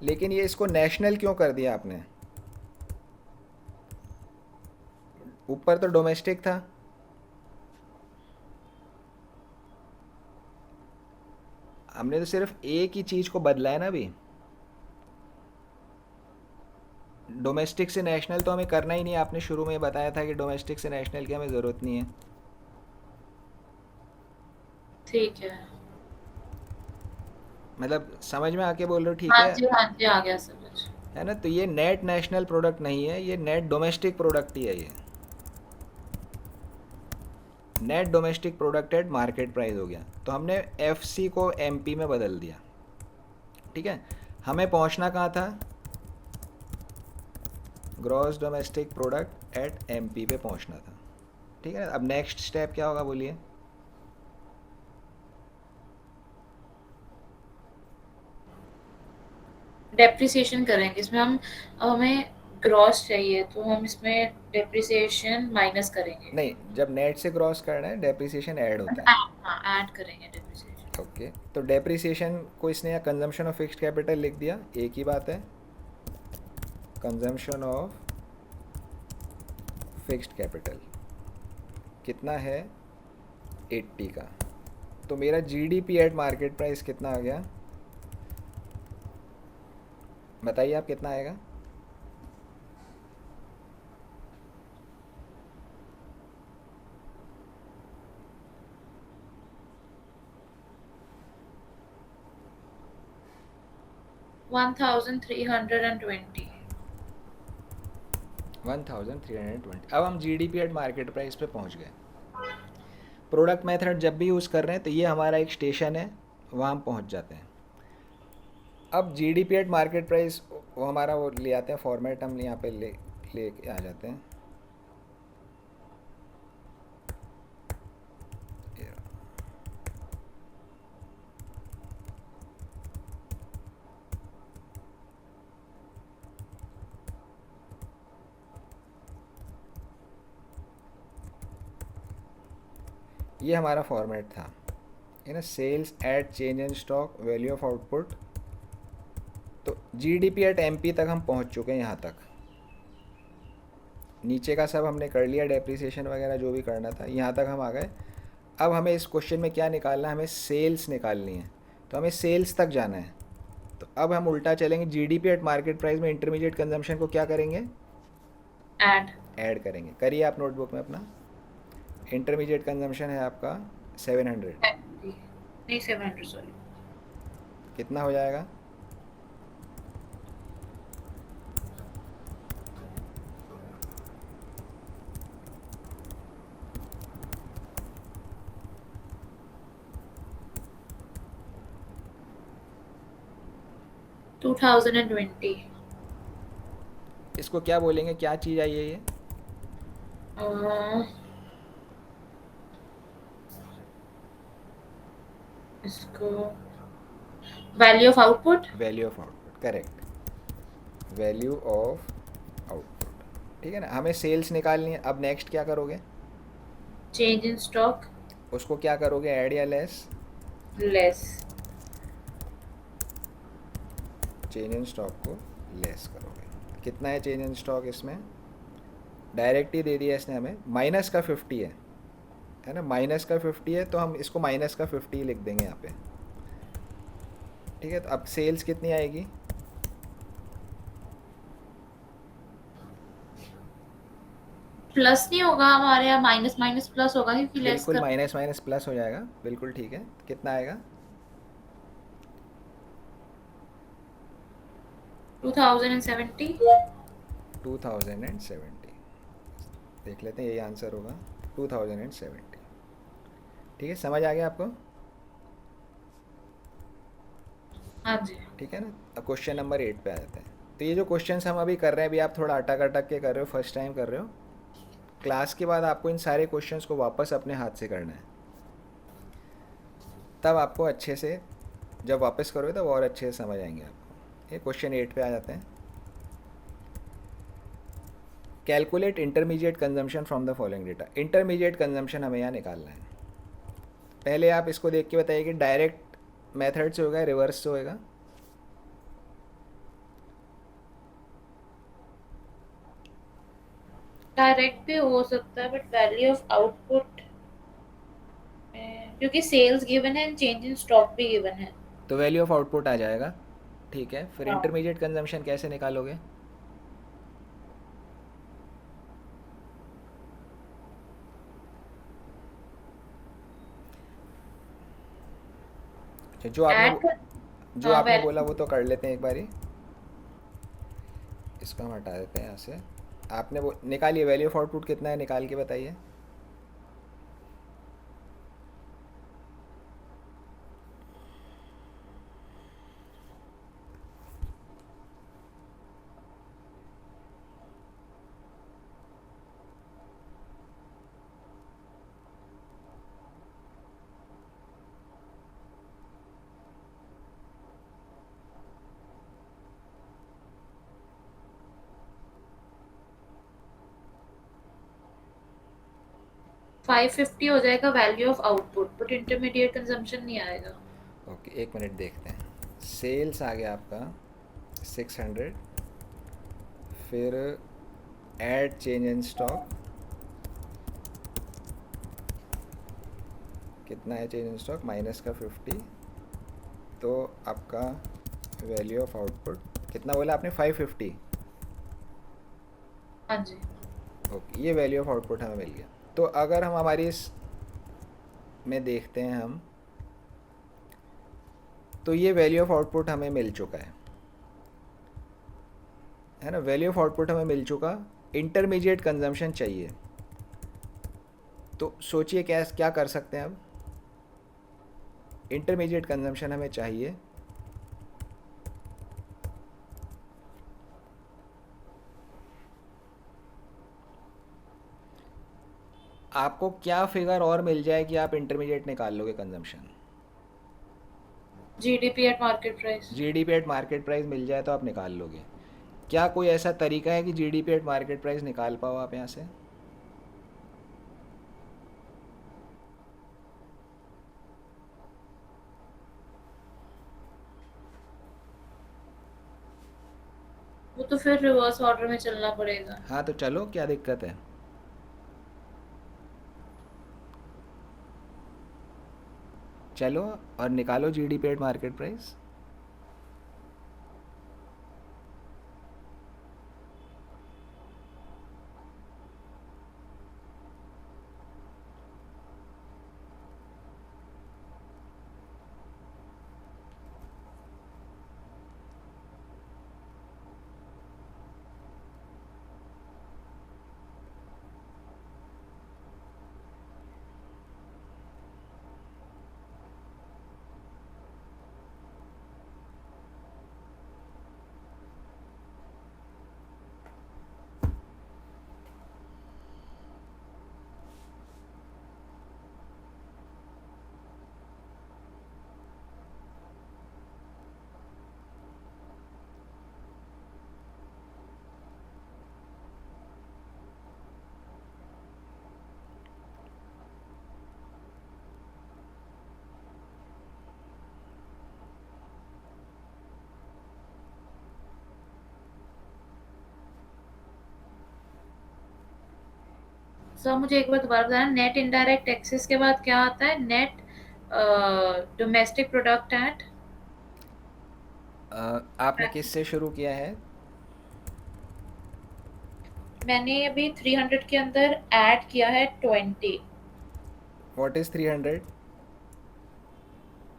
A: लेकिन ये इसको नेशनल क्यों कर दिया आपने, ऊपर तो डोमेस्टिक था। हमने तो सिर्फ एक ही चीज़ को बदला है ना अभी, डोमेस्टिक से नेशनल तो हमें करना ही नहीं है, आपने शुरू में बताया था कि डोमेस्टिक से नेशनल की हमें ज़रूरत नहीं है।
B: ठीक है।
A: मतलब समझ में आके बोल रहे हो, ठीक
B: हाँ
A: है।
B: जी, हाँ जी, आ गया समझ।
A: है ना, तो ये नेट नेशनल प्रोडक्ट नहीं है, ये नेट डोमेस्टिक प्रोडक्ट ही है। ये net domestic product at market price हो गया, तो हमने एफ सी को एम पी में बदल दिया। ठीक है, हमें पहुंचना कहाँ था, gross domestic product at M P पे पहुंचना था। ठीक है, अब नेक्स्ट स्टेप क्या होगा बोलिए।
B: डेप्रिसिएशन करेंगे इसमें हम। अब हमें ग्रॉस चाहिए तो हम इसमें डेप्रिसिएशन माइनस करेंगे।
A: नहीं, जब नेट से क्रॉस करना है डेप्रिसिएशन ऐड होता है।
B: हाँ, ऐड करेंगे डेप्रिसिएशन।
A: ओके, तो डेप्रिसिएशन को इसने यहाँ कंजम्पशन ऑफ फिक्स्ड कैपिटल लिख दिया, एक ही बात है, कंजम्पशन ऑफ फिक्स्ड कैपिटल कितना है 80 का। तो मेरा जीडीपी एट मार्केट प्राइस कितना आ गया, बताइए आप कितना आएगा।
B: 1320।
A: 1320। अब हम GDP एट मार्केट प्राइस पे पहुंच गए। प्रोडक्ट मेथड जब भी यूज़ कर रहे हैं तो ये हमारा एक स्टेशन है, वहाँ हम पहुंच जाते हैं। अब GDP एट मार्केट प्राइस वो हमारा वो ले आते हैं फॉर्मेट, हम यहाँ पे ले के आ जाते हैं। ये हमारा फॉर्मेट था, है ना, sales at change in stock value of output. तो GDP एट MP तक हम पहुंच चुके हैं, यहाँ तक नीचे का सब हमने कर लिया, डेप्रिसिएशन वगैरह जो भी करना था, यहाँ तक हम आ गए। अब हमें इस क्वेश्चन में क्या निकालना है, हमें सेल्स निकालनी है, तो हमें सेल्स तक जाना है। तो अब हम उल्टा चलेंगे, GDP एट मार्केट प्राइस में इंटरमीडिएट कंजम्पशन को क्या करेंगे,
B: ऐड।
A: ऐड करेंगे। करिए आप नोटबुक में अपना। इंटरमीडिएट कंजम्पशन है आपका 700,
B: नहीं 700 सॉरी।
A: कितना हो जाएगा,
B: 2020।
A: इसको क्या बोलेंगे, क्या चीज़ आई है ये,
B: इसको value of output.
A: Value of output, correct, value of output. ठीक है ना, हमें सेल्स निकालनी है। अब नेक्स्ट क्या करोगे,
B: चेंज इन स्टॉक
A: उसको क्या करोगे, ऐड या less,
B: less.
A: Change in stock को लेस करोगे। कितना है चेंज इन स्टॉक, इसमें डायरेक्ट ही दे दिया इसने हमें, माइनस का 50 है ना, माइनस का 50 है, तो हम इसको माइनस का 50 लिख देंगे यहाँ पे। ठीक है, तो अब सेल्स कितनी आएगी,
B: प्लस नहीं होगा हमारे यहाँ, माइनस माइनस प्लस होगा क्योंकि लेस
A: बिल्कुल
B: कर।
A: माइनस माइनस प्लस हो जाएगा, बिल्कुल ठीक है। कितना आएगा,
B: 2070।
A: 2070, देख लेते हैं, यही आंसर होगा 2070। ठीक है, समझ आ गया आपको,
B: हाँ जी।
A: ठीक है ना। अब क्वेश्चन नंबर 8 पे आ जाते हैं। तो ये जो क्वेश्चंस हम अभी कर रहे हैं, अभी आप थोड़ा अटक अटक के कर रहे हो, फर्स्ट टाइम कर रहे हो। क्लास के बाद आपको इन सारे क्वेश्चंस को वापस अपने हाथ से करना है, तब आपको अच्छे से, जब वापस करोगे तब और अच्छे से समझ आएंगे आपको। ये क्वेश्चन 8 पे आ जाते हैं। Calculate intermediate consumption from the following data. Intermediate consumption हमें यहाँ निकालना है। पहले आप इसको देख के बताइए कि डायरेक्ट मेथड से होगा, रिवर्स से होगा।
B: डायरेक्ट भी हो सकता है बट वैल्यू ऑफ आउटपुट, क्योंकि सेल्स गिवन है, चेंज इन स्टॉक भी गिवन है।
A: तो वैल्यू ऑफ आउटपुट आ जाएगा। ठीक है, फिर
B: हाँ।
A: इंटरमीडिएट कंजम्पशन कैसे निकालोगे, जो आपने
B: ऐड कर।
A: जो
B: हाँ
A: आपने बोला
B: वैल्यू।
A: वो तो कर लेते हैं एक बारी। इसको हम हटा देते हैं यहाँ से। आपने वो निकालिए, वैल्यू ऑफ आउटपुट कितना है, निकाल के बताइए।
B: फाइव फिफ्टी हो जाएगा value of output, but intermediate consumption नहीं आएगा।
A: ओके, एक मिनट देखते हैं। सेल्स आ गया आपका 600, फिर ऐड चेंज इन स्टॉक, कितना है चेंज इन स्टॉक, माइनस का 50, तो आपका वैल्यू ऑफ आउटपुट कितना बोला आपने, 550।
B: हाँ जी।
A: ओके, ये वैल्यू ऑफ आउटपुट हमें मिल गया। तो अगर हम हमारी इस में देखते हैं हम, तो ये वैल्यू ऑफ आउटपुट हमें मिल चुका है। है ना, वैल्यू ऑफ आउटपुट हमें मिल चुका, इंटरमीडिएट कंजम्पशन चाहिए। तो सोचिए क्या क्या कर सकते हैं अब। इंटरमीडिएट कंजम्पशन हमें चाहिए, आपको क्या फिगर और मिल जाए कि आप इंटरमीडिएट निकाल लोगे consumption.
B: GDP at market price.
A: GDP at market price मिल जाए तो आप निकाल लोगे। क्या कोई ऐसा तरीका है कि जीडीपी एट मार्केट प्राइस निकाल पाओ आप यहाँ से।
B: वो तो फिर रिवर्स ऑर्डर में चलना पड़ेगा।
A: हाँ तो चलो, क्या दिक्कत है। चलो और निकालो GDP at market price.
B: Sir मुझे एक बार दोबारा बताना, नेट इनडायरेक्ट टैक्सेस के बाद क्या आता है? Net domestic product eight.
A: आपने किससे शुरू किया है।
B: मैंने अभी 300 के अंदर ऐड किया है 20।
A: What is 300।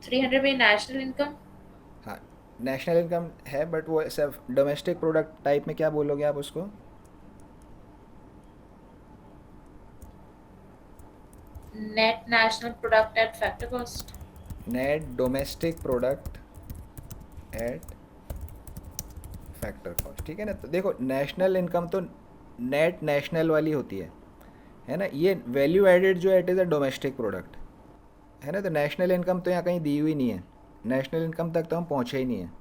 B: 300 में नेशनल इनकम।
A: हाँ, नेशनल इनकम है, बट वो सिर्फ डोमेस्टिक प्रोडक्ट टाइप में क्या बोलोगे आप उसको।
B: Net national product at factor cost.
A: Net domestic product at factor cost, ठीक है ना। तो देखो, नेशनल इनकम तो नेट नेशनल वाली होती है ना। ये वैल्यू एडेड जो है, it is a domestic product, है ना। तो नेशनल इनकम तो यहाँ कहीं दी हुई नहीं है, नेशनल इनकम तक तो हम पहुँचे ही नहीं है।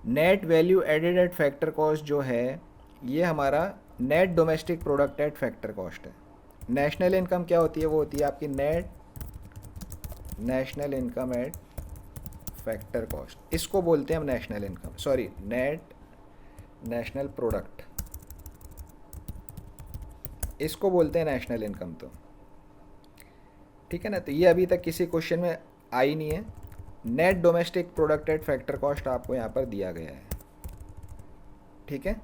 A: Net value added at factor cost जो है, ये हमारा net domestic product at factor cost है। नेशनल इनकम क्या होती है, वो होती है आपकी net national income at factor cost. इसको बोलते हैं हम national income, sorry net national product, इसको बोलते हैं नेशनल इनकम। तो ठीक है ना। तो ये अभी तक किसी क्वेश्चन में आई नहीं है। Net domestic product at factor cost आपको यहाँ पर दिया गया है, ठीक है।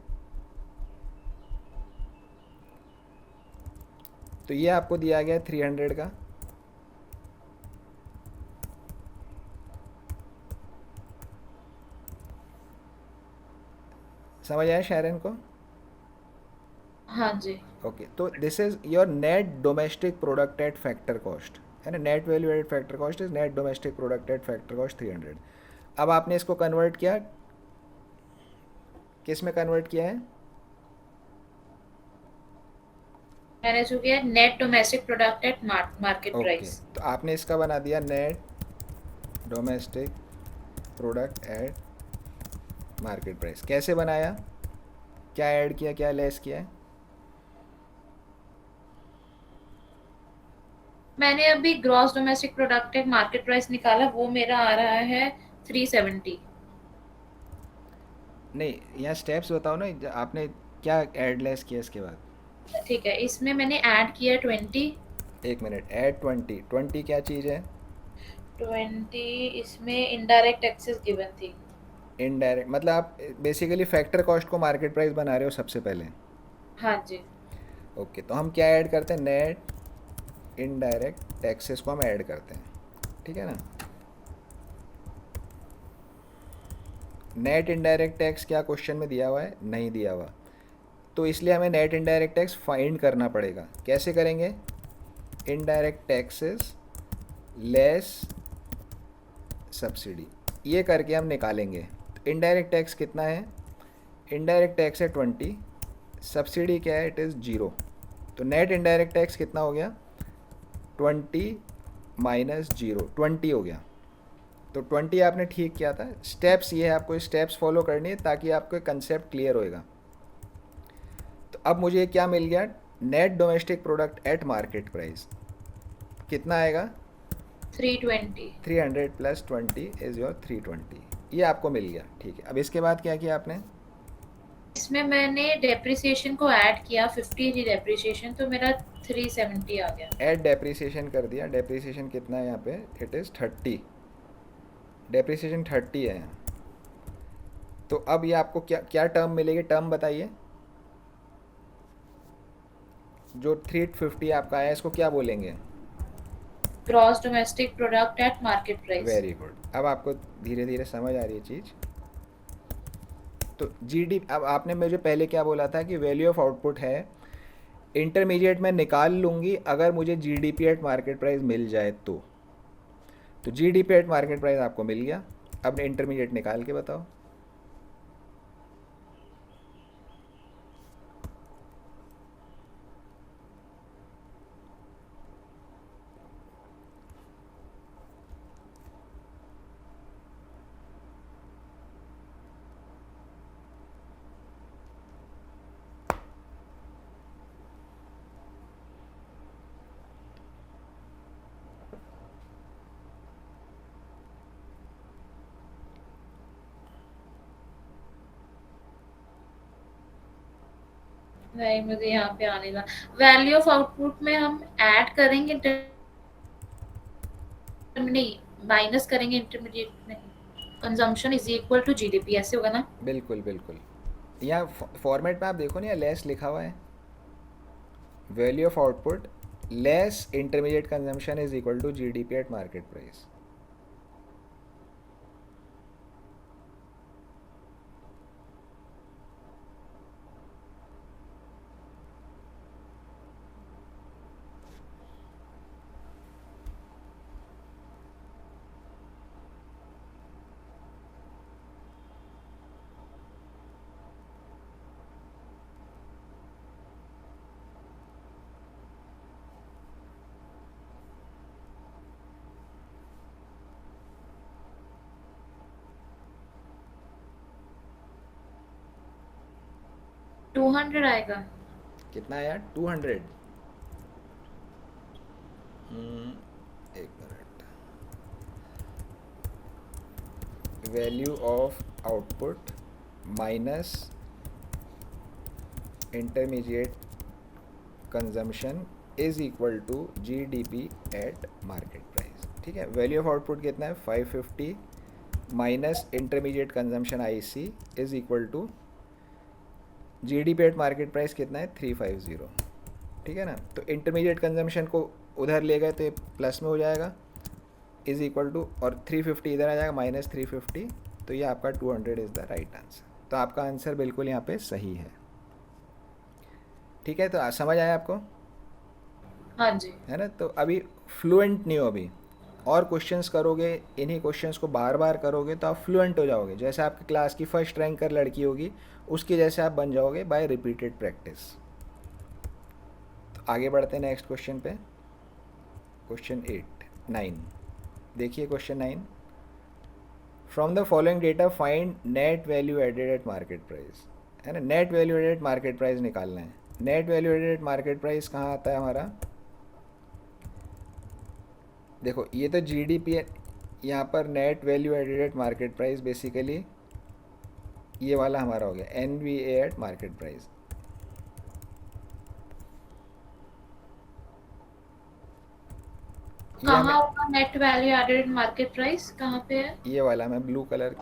A: तो ये आपको दिया गया है 300 का। समझ आया शायरन को।
B: हाँ जी।
A: ओके, तो this is your net domestic product at factor cost, है ना। Net value eight factor cost is net domestic product at factor cost 300। अब आपने इसको कन्वर्ट किया, किस में कन्वर्ट किया है।
B: मैंने जो किया net domestic product at market
A: okay,
B: price.
A: तो आपने इसका बना दिया net domestic product at market price. कैसे बनाया, क्या ऐड किया, क्या लेस किया है।
B: मैंने अभी gross domestic product at market price निकाला, वो मेरा आ रहा है 370।
A: नहीं, यहाँ स्टेप्स बताओ ना, आपने क्या ऐड लेस किया इसके बाद।
B: ठीक है, इसमें मैंने ऐड किया 20।
A: एक मिनट, ऐड 20, 20 क्या चीज़ है।
B: 20 इसमें इनडायरेक्ट टैक्सेस गिवन थी।
A: इनडायरेक्ट मतलब आप बेसिकली फैक्टर कॉस्ट को मार्केट प्राइस बना रहे हो सबसे पहले।
B: हाँ जी।
A: ओके, तो हम क्या ऐड करते हैं, नेट इनडायरेक्ट टैक्सेस को हम ऐड करते हैं, ठीक है ना। नेट इनडायरेक्ट टैक्स क्या क्वेश्चन में दिया हुआ है? नहीं दिया हुआ, तो इसलिए हमें नेट इनडायरेक्ट टैक्स फाइंड करना पड़ेगा। कैसे करेंगे? इनडायरेक्ट टैक्सेस लेस सब्सिडी, ये करके हम निकालेंगे। इनडायरेक्ट टैक्स कितना है? इनडायरेक्ट टैक्स है 20, सब्सिडी क्या है? It is 0। तो नेट इनडायरेक्ट टैक्स कितना हो गया? 20 माइनस 0, 20 हो गया। तो 20 आपने ठीक किया था। स्टेप्स ये है, आपको स्टेप्स फॉलो करनी है ताकि आपको कंसेप्ट क्लियर होएगा। तो अब मुझे क्या मिल गया? Net domestic product at market price कितना आएगा?
B: 320।
A: 300 प्लस 20 इज़ योर 320, ये आपको मिल गया। ठीक है, अब इसके बाद क्या किया आपने?
B: इसमें मैंने डेप्रिसिएशन को ऐड किया, 50 थी डेप्रिसिएशन, तो मेरा 370 आ गया।
A: ऐड डेप्रिसिएशन कर दिया। डेप्रिसिएशन कितना है यहाँ पे? It is 30। डेप्रिसिएशन 30 है यहाँ। तो अब ये आपको क्या क्या टर्म मिलेगी? टर्म बताइए। जो 350 आपका आया इसको क्या बोलेंगे?
B: Gross domestic product at market price.
A: Very good, अब आपको धीरे धीरे समझ आ रही है चीज़। तो जीडी, अब आपने मुझे पहले क्या बोला था कि वैल्यू ऑफ आउटपुट है, इंटरमीडिएट में निकाल लूँगी अगर मुझे जीडीपी एट मार्केट प्राइस मिल जाए तो जीडीपी एट मार्केट प्राइस आपको मिल गया। अब इंटरमीडिएट निकाल के बताओ।
B: नहीं, मुझे यहाँ पे आने लगा। वैल्यू ऑफ आउटपुट में हम ऐड करेंगे नहीं, माइनस करेंगे इंटरमीडिएट में। Consumption is equal to GDP, ऐसे होगा ना?
A: बिल्कुल बिल्कुल, यहाँ फॉर्मेट में आप देखो ना, लेस लिखा हुआ है। Value of output less intermediate consumption is equal to GDP at market price.
B: टू 200 आएगा।
A: कितना आया? 200। एक minute. Value of output minus intermediate consumption is equal to GDP at market price. ठीक है, वैल्यू ऑफ आउटपुट कितना है? 550 minus intermediate consumption IC is equal to GDP at market price कितना है? 350। ठीक है ना, तो इंटरमीडिएट कंजम्पशन को उधर ले गए तो ये प्लस में हो जाएगा, इज इक्वल टू, और 350 इधर आ जाएगा, माइनस 350। तो ये आपका 200 इज़ द राइट आंसर। तो आपका आंसर बिल्कुल यहाँ पे सही है। ठीक है, तो समझ आया आपको?
B: हाँ जी।
A: है ना, तो अभी फ्लुएंट नहीं हो अभी, और क्वेश्चंस करोगे, इन्हीं क्वेश्चंस को बार बार करोगे तो आप फ्लुएंट हो जाओगे। जैसे आपकी क्लास की फर्स्ट रैंकर लड़की होगी, उसकी जैसे आप बन जाओगे बाय रिपीटेड प्रैक्टिस। तो आगे बढ़ते हैं नेक्स्ट क्वेश्चन पे। क्वेश्चन 9 देखिए। Question 9, from the following data find net value added at market price. है ना, net value added market price निकालना है। Net value added market price कहाँ आता है हमारा? देखो, ये तो जीडीपी है, यहाँ पर net value added market price basically ये वाला हमारा हो गया, एनवीए एट मार्केट प्राइस।
B: कहाँ होगा net value added market price, कहाँ पे है?
A: ये वाला मैं ब्लू कलर,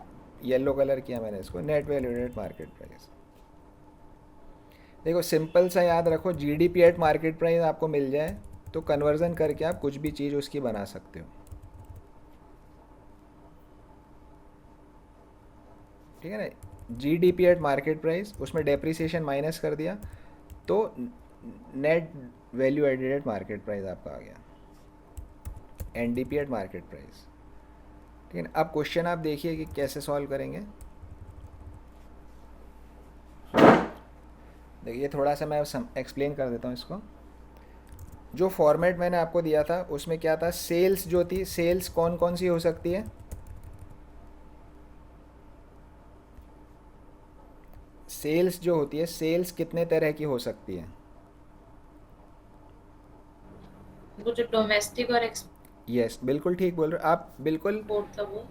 A: येलो कलर किया मैंने इसको, net value added market price. देखो सिंपल सा याद रखो, जीडीपी एट मार्केट प्राइस आपको मिल जाए तो कन्वर्जन करके आप कुछ भी चीज़ उसकी बना सकते हो। ठीक है ना, जीडीपी एट मार्केट प्राइस, उसमें डेप्रिसिएशन माइनस कर दिया, तो net value added at market price आपका आ गया, एनडीपी एट मार्केट प्राइस। ठीक है ना, अब क्वेश्चन आप देखिए कि कैसे सॉल्व करेंगे। देखिए थोड़ा सा मैं एक्सप्लेन कर देता हूँ इसको। जो फॉर्मेट मैंने आपको दिया था उसमें क्या था, सेल्स जो थी, सेल्स कौन कौन सी हो सकती है, सेल्स जो होती है, सेल्स कितने तरह की हो सकती है।
B: वो जो डोमेस्टिक और
A: यस, बिल्कुल ठीक बोल रहे हो आप, बिल्कुल
B: एक्सपोर्ट था वो।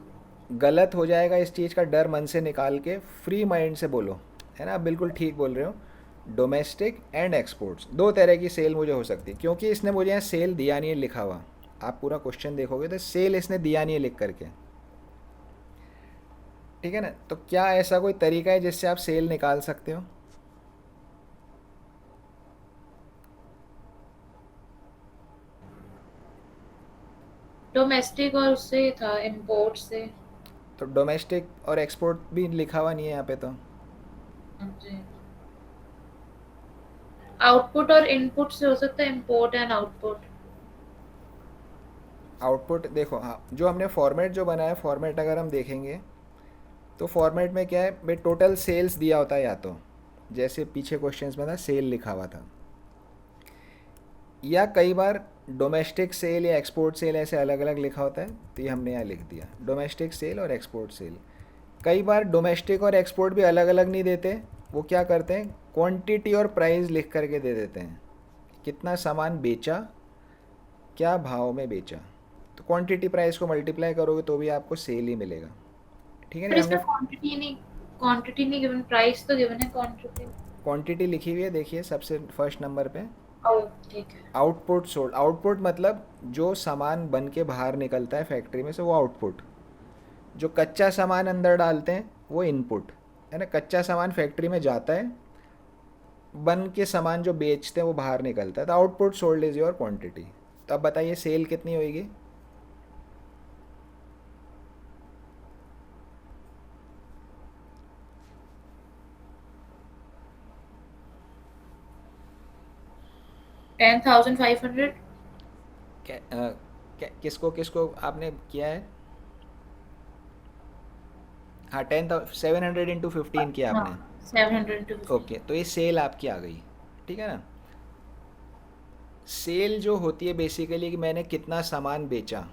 A: गलत हो जाएगा इस चीज़ का डर मन से निकाल के फ्री माइंड से बोलो, है ना, आप बिल्कुल ठीक बोल रहे हो। डोमेस्टिक एंड एक्सपोर्ट्स दो तरह की सेल मुझे हो सकती है, क्योंकि इसने मुझे यहाँ सेल दिया नहीं है लिखा हुआ। आप पूरा क्वेश्चन देखोगे तो सेल इसने दिया नहीं है लिख करके। ठीक है ना, तो क्या ऐसा कोई तरीका है जिससे आप सेल निकाल सकते हो।
B: डोमेस्टिक और उससे था इम्पोर्ट से।
A: तो डोमेस्टिक और एक्सपोर्ट भी लिखा हुआ नहीं है यहाँ पे तो।
B: हाँ जी। आउटपुट और इनपुट से हो सकता है, इम्पोर्ट एंड आउटपुट।
A: आउटपुट देखो, हाँ, जो हमने फॉर्मेट जो बनाया, फॉर्मेट अगर हम देखेंगे तो फॉर्मेट में क्या है भाई, टोटल सेल्स दिया होता है, या तो जैसे पीछे क्वेश्चंस में था सेल लिखा हुआ था, या कई बार डोमेस्टिक सेल या एक्सपोर्ट सेल ऐसे अलग अलग लिखा होता है, तो ये हमने यहाँ लिख दिया डोमेस्टिक सेल और एक्सपोर्ट सेल। कई बार डोमेस्टिक और एक्सपोर्ट भी अलग अलग नहीं देते, वो क्या करते हैं, क्वांटिटी और प्राइस लिख करके दे देते हैं, कितना सामान बेचा, क्या भाव में बेचा, तो क्वांटिटी प्राइस को मल्टीप्लाई करोगे तो भी आपको सेल ही मिलेगा। ठीक है
B: पर
A: ना,
B: इसमें
A: हमने
B: क्वांटिटी नहीं गिवन, प्राइस तो गिवन है क्वांटिटी।
A: क्वांटिटी लिखी हुई है, देखिए सबसे फर्स्ट नंबर पे।
B: ओह ठीक है।
A: आउटपुट सोल्ड, आउटपुट मतलब जो सामान बन के बाहर निकलता है फैक्ट्री में से, वो आउटपुट। जो कच्चा सामान अंदर डालते हैं वो इनपुट, है ना, कच्चा सामान फैक्ट्री में जाता है, बन के सामान जो बेचते हैं वो बाहर निकलता है, तो output sold is your quantity. तो अब बताइए सेल कितनी होगी।
B: 10,500।
A: किसको किसको आपने किया है। हाँ, 700 इंटू 15 किया
B: हाँ,
A: आपने।
B: 750।
A: ओके, तो ये सेल आपकी आ गई। ठीक है ना, सेल जो होती है बेसिकली कि मैंने कितना सामान बेचा,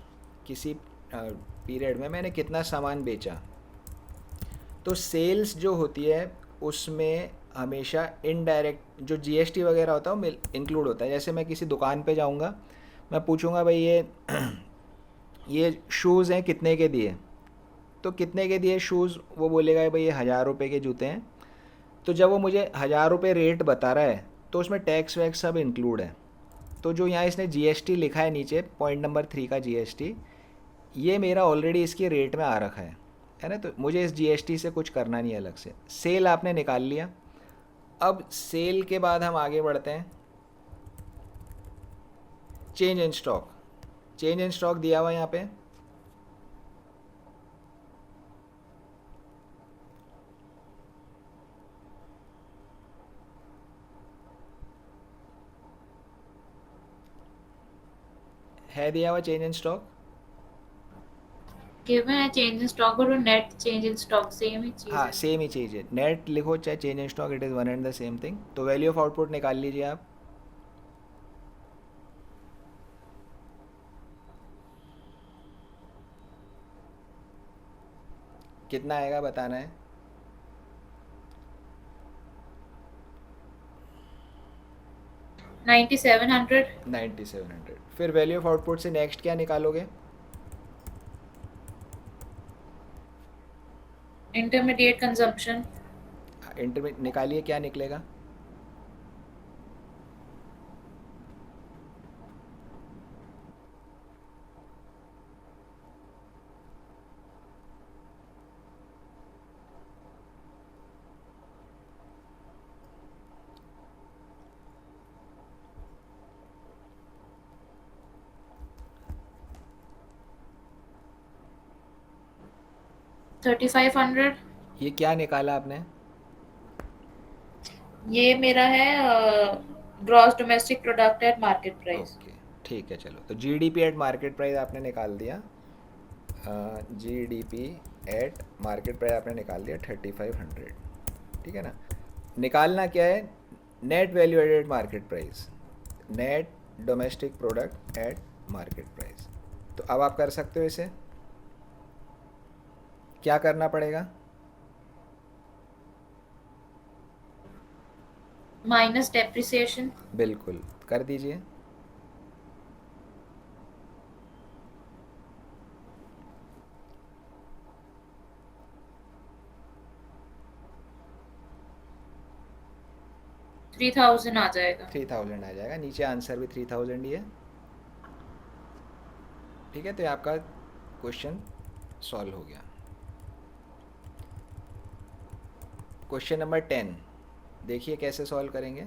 A: किसी पीरियड में मैंने कितना सामान बेचा। तो सेल्स जो होती है उसमें हमेशा इनडायरेक्ट जो जीएसटी वगैरह होता है वो इंक्लूड होता है। जैसे मैं किसी दुकान पे जाऊंगा, मैं पूछूंगा भाई ये शूज़ हैं कितने के दिए, तो कितने के दिए शूज़, वो बोलेगा भाई ये 1000 रुपये के जूते हैं। तो जब वो मुझे 1000 रुपये रेट बता रहा है तो उसमें टैक्स वैक्स सब इंक्लूड है। तो जो यहाँ इसने जीएसटी लिखा है नीचे पॉइंट नंबर 3 का जीएसटी, ये मेरा ऑलरेडी इसकी रेट में आ रखा है ना, तो मुझे इस जीएसटी से कुछ करना नहीं है अलग से। सेल आपने निकाल लिया। अब सेल के बाद हम आगे बढ़ते हैं, change in stock. Change in stock दिया हुआ यहाँ पे, है दिया हुआ चेंज इन स्टॉक।
B: गिवन है चेंज इन स्टॉक और net change in stock same ही चीज
A: हाँ,
B: है।
A: सेम ही चीज़ है, नेट लिखो चाहे change in stock, it is one and the same thing. तो वैल्यू ऑफ आउटपुट निकाल लीजिए आप। कितना आएगा बताना है।
B: 9700।
A: 9700। फिर वैल्यू ऑफ आउटपुट से नेक्स्ट क्या निकालोगे।
B: Intermediate consumption.
A: इंटरमीडिएट निकालिए, क्या निकलेगा।
B: $3500।
A: ये क्या निकाला आपने?
B: ये मेरा है gross domestic product at market price.
A: Okay, ठीक है, चलो, तो जीडीपी एट मार्केट प्राइस आपने निकाल दिया। जीडीपी एट मार्केट प्राइस आपने निकाल दिया 3500, ठीक है ना। निकालना क्या है? Net value added market price, net domestic product at market price. तो अब आप कर सकते हो इसे। क्या करना पड़ेगा?
B: Minus depreciation.
A: बिल्कुल, कर दीजिए।
B: 3000 आ जाएगा।
A: 3000 आ जाएगा, नीचे आंसर भी 3000 ही है। ठीक है, तो ये आपका क्वेश्चन सॉल्व हो गया। क्वेश्चन नंबर 10 देखिए कैसे सॉल्व करेंगे।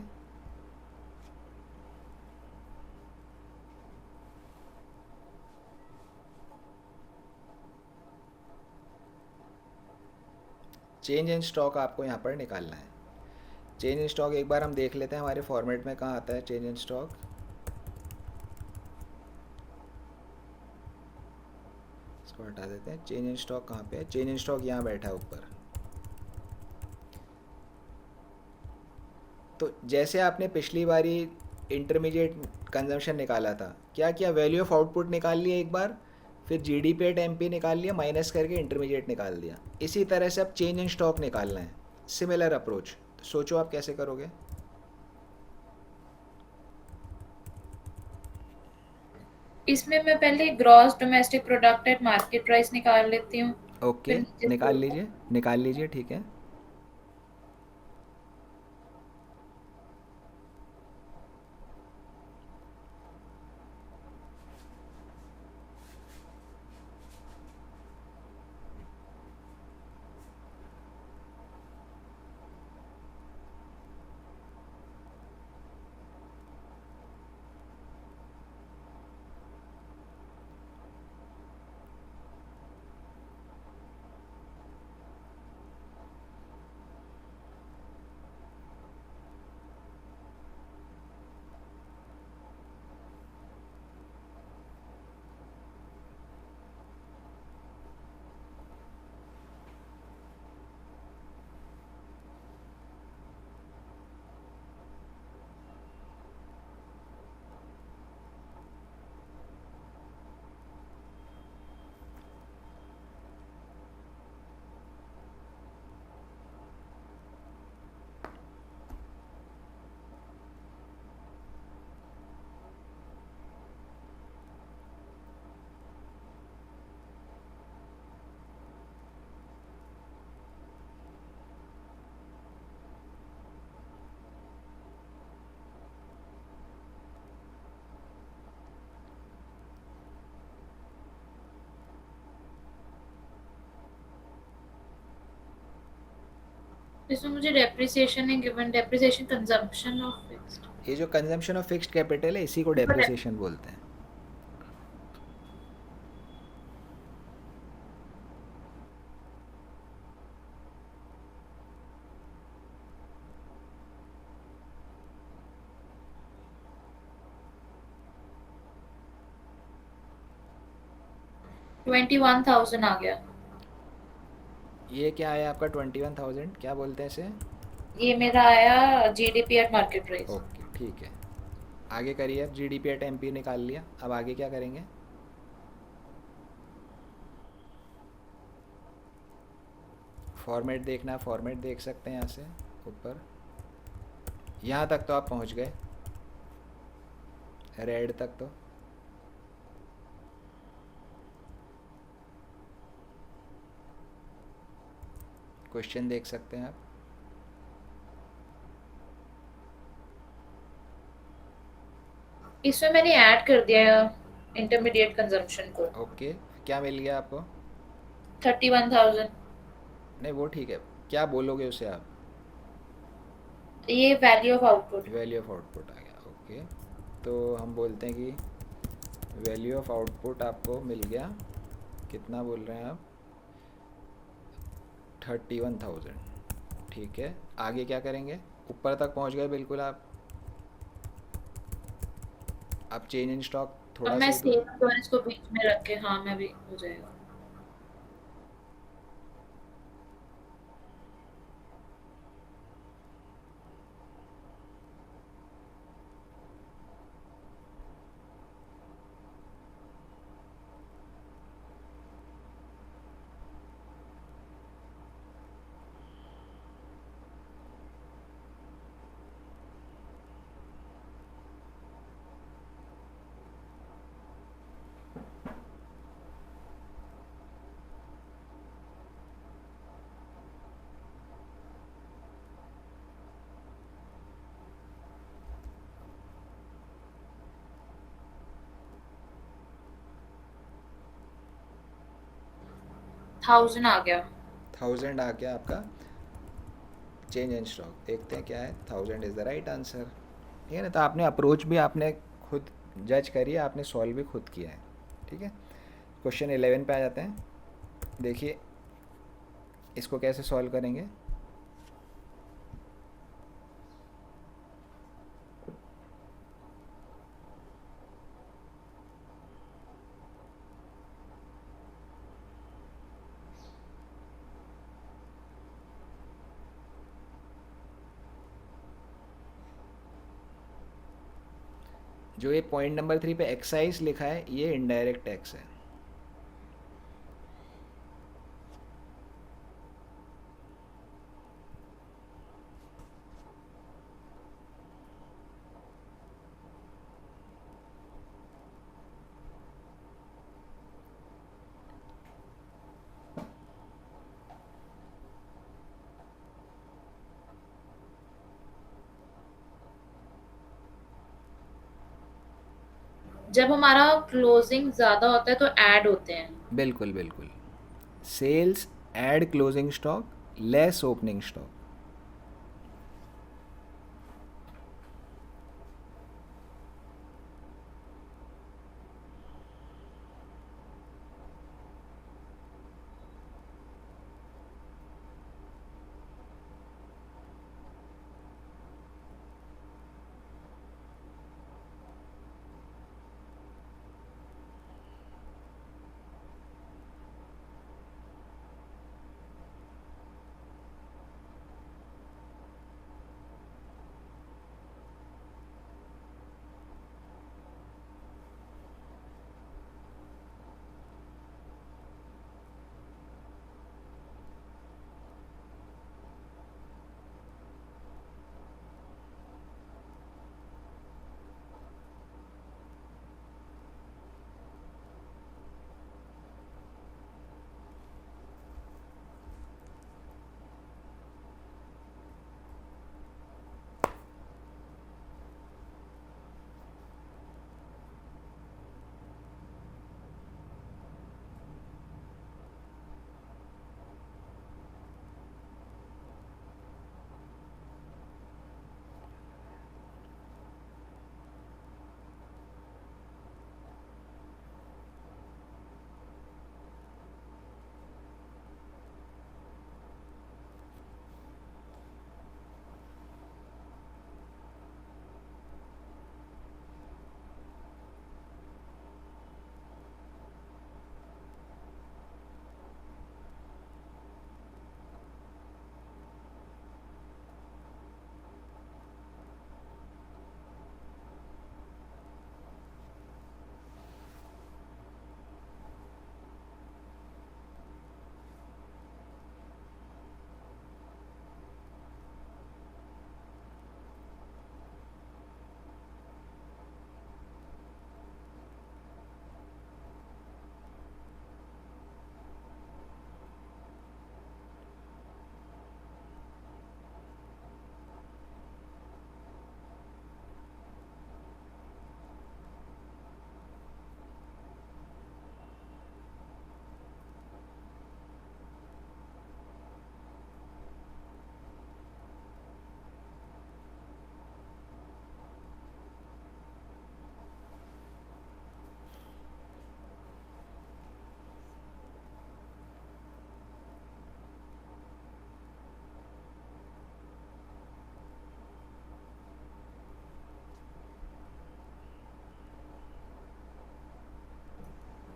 A: चेंज इन स्टॉक आपको यहाँ पर निकालना है। चेंज इन स्टॉक एक बार हम देख लेते हैं हमारे फॉर्मेट में कहाँ आता है चेंज इन स्टॉक। इसको हटा देते हैं। चेंज इन स्टॉक कहाँ पे है? चेंज इन स्टॉक यहाँ बैठा है ऊपर। तो जैसे आपने पिछली बारी इंटरमीडिएट कंजम्पशन निकाला था, क्या किया? वैल्यू ऑफ आउटपुट निकाल लिया एक बार, फिर जीडीपी एट एमपी निकाल लिया, माइनस करके इंटरमीडिएट निकाल दिया। इसी तरह से अब चेंज इन स्टॉक निकालना है, सिमिलर अप्रोच। तो सोचो आप कैसे करोगे।
B: इसमें मैं पहले gross domestic product at market price निकाल लेती हूँ। फिर
A: ओके,
B: नीचे
A: निकाल
B: से
A: लीजिए, निकाल लीजिए, ठीक है।
B: इसमें मुझे डेप्रिसिएशन है given, depreciation consumption of fixed.
A: ये जो कंजम्पशन ऑफ फिक्स्ड कैपिटल है इसी को डेप्रिसिएशन बोलते हैं।
B: $21,000 आ गया।
A: ये क्या है आपका 21,000? क्या बोलते हैं इसे?
B: ये मेरा आया GDP at market price.
A: Okay, ठीक है। आगे करिए। अब जीडीपी एट एमपी निकाल लिया, अब आगे क्या करेंगे? फॉर्मेट देखना है, फॉर्मेट देख सकते हैं यहाँ से ऊपर। यहाँ तक तो आप पहुँच गए, रेड तक तो। क्वेश्चन देख सकते हैं आप।
B: इसमें मैंने ऐड कर दिया इंटरमीडिएट कंजम्पशन को।
A: ओके, क्या मिल गया आपको?
B: 31,000।
A: नहीं, वो ठीक है, क्या बोलोगे उसे आप?
B: ये value of output.
A: Value of output आ गया, ओके। तो हम बोलते हैं कि वैल्यू ऑफ आउटपुट आपको मिल गया। कितना बोल रहे हैं आप? 31,000। ठीक है, आगे क्या करेंगे? ऊपर तक पहुंच गए बिल्कुल आप। आप चेंज इन स्टॉक
B: अब
A: थोड़ा
B: मैं
A: सा इधर।
B: सेव और इसको बीच में रख के, हाँ मैं भी हो जाएगा। 1000 आ गया।
A: 1000 आ गया आपका चेंज इन स्टॉक। देखते हैं क्या है। 1000 इज़ द राइट आंसर। ठीक है ना, तो आपने अप्रोच भी आपने खुद जज करी है, आपने सॉल्व भी खुद किया है। ठीक है, क्वेश्चन 11 पे आ जाते हैं। देखिए इसको कैसे सॉल्व करेंगे। जो ये पॉइंट नंबर 3 पे एक्साइज लिखा है, ये इनडायरेक्ट टैक्स है।
B: जब हमारा क्लोजिंग ज्यादा होता है तो ऐड होते हैं।
A: बिल्कुल बिल्कुल। Sales add closing stock less opening stock.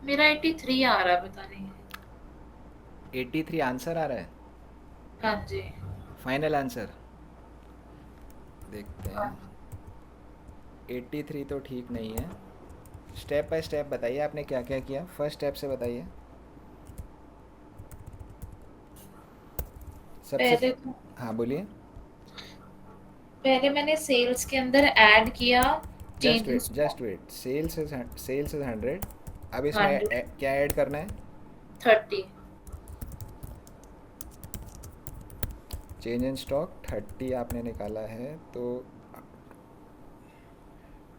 B: मेरा 83 आ रहा है, पता नहीं।
A: 83 आंसर आ रहा है?
B: हाँ जी।
A: फाइनल आंसर देखते
B: हाँ।
A: हैं। 83 तो ठीक नहीं है। स्टेप बाय स्टेप बताइए आपने क्या क्या किया, फर्स्ट स्टेप से बताइए सबसे।
B: पहले तो
A: हाँ बोलिए।
B: पहले मैंने सेल्स के अंदर ऐड किया
A: just
B: change in
A: wait
B: stock.
A: Just wait, sales is 100। अब इसमें
B: 100।
A: क्या ऐड करना है?
B: 30।
A: चेंज इन स्टॉक 30 आपने निकाला है तो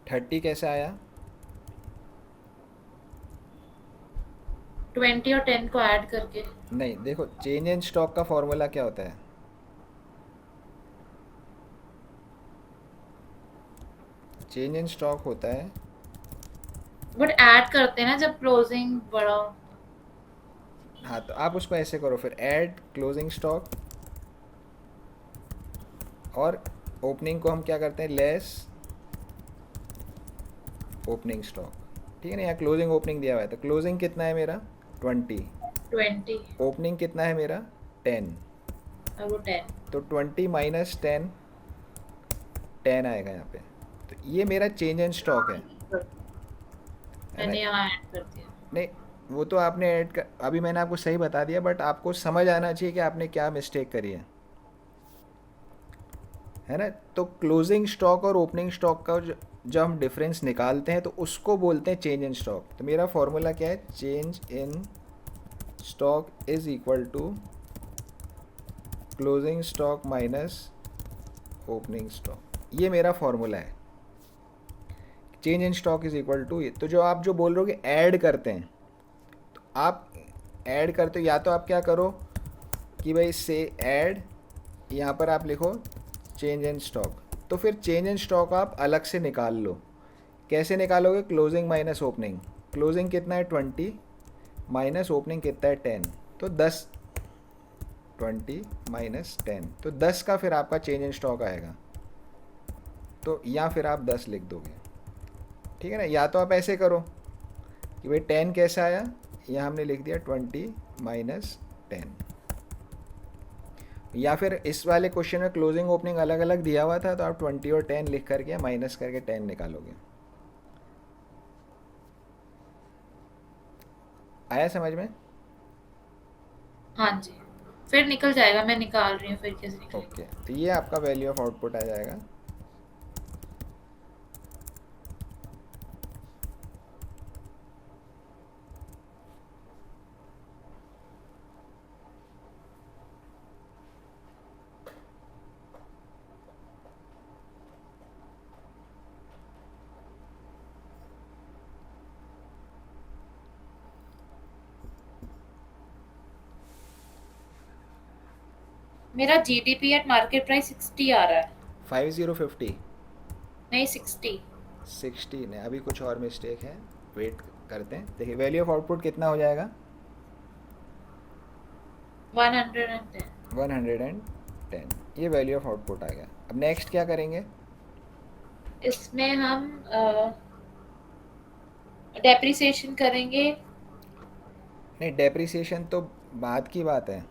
A: 30 कैसे आया?
B: 20 और 10 को ऐड करके।
A: नहीं देखो, चेंज इन स्टॉक का फॉर्मूला क्या होता है? चेंज इन स्टॉक होता है।
B: बट ऐड करते हैं ना जब क्लोजिंग बड़ा हो।
A: हाँ तो आप उसको ऐसे करो फिर, ऐड क्लोजिंग स्टॉक, और ओपनिंग को हम क्या करते हैं, लेस ओपनिंग स्टॉक। ठीक है ना, यहाँ क्लोजिंग ओपनिंग दिया हुआ है तो क्लोजिंग कितना है मेरा 20,
B: 20
A: ओपनिंग कितना है मेरा 10,
B: और वो 10।
A: तो 20 माइनस 10, 10 आएगा यहाँ पे। तो ये मेरा चेंज इन स्टॉक है। है ना?
B: मैंने यहाँ ऐड कर दिया।
A: नहीं, वो तो आपने ऐड कर, अभी मैंने आपको सही बता दिया, बट आपको समझ आना चाहिए कि आपने क्या मिस्टेक करी है ना? तो क्लोजिंग स्टॉक और ओपनिंग स्टॉक का जब हम डिफरेंस निकालते हैं तो उसको बोलते हैं चेंज इन स्टॉक। तो मेरा फॉर्मूला क्या है, change in stock is equal to closing stock minus opening stock. ये मेरा फॉर्मूला है, change in stock is equal to. तो जो आप जो बोल रहे हो कि ऐड करते हैं, तो आप ऐड करते हो, या तो आप क्या करो कि भाई से ऐड, यहाँ पर आप लिखो चेंज इन स्टॉक, तो फिर चेंज इन स्टॉक आप अलग से निकाल लो। कैसे निकालोगे, क्लोजिंग माइनस ओपनिंग। क्लोजिंग कितना है 20, माइनस ओपनिंग कितना है 10, तो 10, 20 माइनस 10, तो 10 का फिर आपका चेंज इन स्टॉक आएगा। तो या फिर आप 10 लिख दोगे। ठीक है ना, या तो आप ऐसे करो कि भाई 10 कैसे आया, यहाँ हमने लिख दिया 20 माइनस 10, या फिर इस वाले क्वेश्चन में क्लोजिंग ओपनिंग अलग अलग दिया हुआ था तो आप 20 और 10 लिख करके माइनस करके 10 निकालोगे। आया समझ में?
B: हाँ जी। फिर निकल जाएगा, मैं निकाल रही हूँ फिर कैसे
A: ओके,
B: निकलेगा।
A: तो ये आपका वैल्यू ऑफ आउटपुट आ जाएगा।
B: मेरा जीडीपी एट मार्केट प्राइस 60 आ रहा है।
A: 5050,
B: नहीं, 60।
A: 60 ने अभी कुछ और मिस्टेक है, वेट करते हैं। देखिए वैल्यू ऑफ आउटपुट कितना हो जाएगा,
B: 110।
A: 110, ये वैल्यू ऑफ आउटपुट आ गया। अब नेक्स्ट क्या करेंगे?
B: इसमें हम डेप्रिसिएशन करेंगे।
A: नहीं, डेप्रिसिएशन तो बाद की बात है।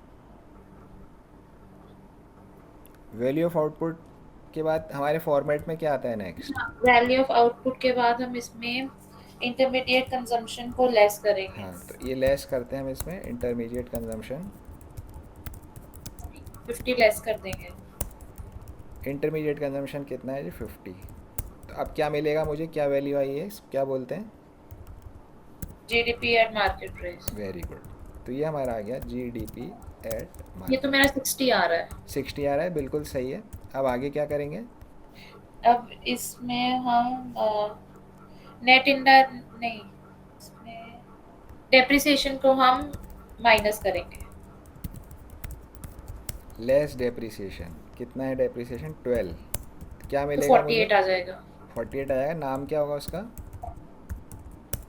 A: वैल्यू ऑफ आउटपुट के बाद हमारे फॉर्मेट में क्या आता है नेक्स्ट?
B: वैल्यू ऑफ आउटपुट के बाद हम इसमें इंटरमीडिएट कंजम्पशन को लेस करेंगे।
A: हाँ तो ये लेस करते हैं हम इसमें, इंटरमीडिएट कंजम्पशन।
B: 50 लेस कर देंगे।
A: इंटरमीडिएट कंजम्पशन कितना है जी, 50। तो अब क्या मिलेगा मुझे, क्या वैल्यू आई है, क्या बोलते हैं?
B: GDP at market price.
A: Very good. तो ये हमारा आ गया जी डी पी एट
B: ये तो
A: मार्केट।
B: मेरा 60 आ रहा है।
A: 60 आ रहा है, बिल्कुल सही है। अब आगे क्या करेंगे?
B: अब इसमें हम नेट इंडर नहीं, इसमें डेप्रिसिएशन को हम माइनस करेंगे।
A: लेस डेप्रिसिएशन कितना है, डेप्रिसिएशन 12, क्या
B: तो
A: मिलेगा मुझे?
B: 48 आ जाएगा।
A: 48 आ जाएगा। नाम क्या होगा उसका?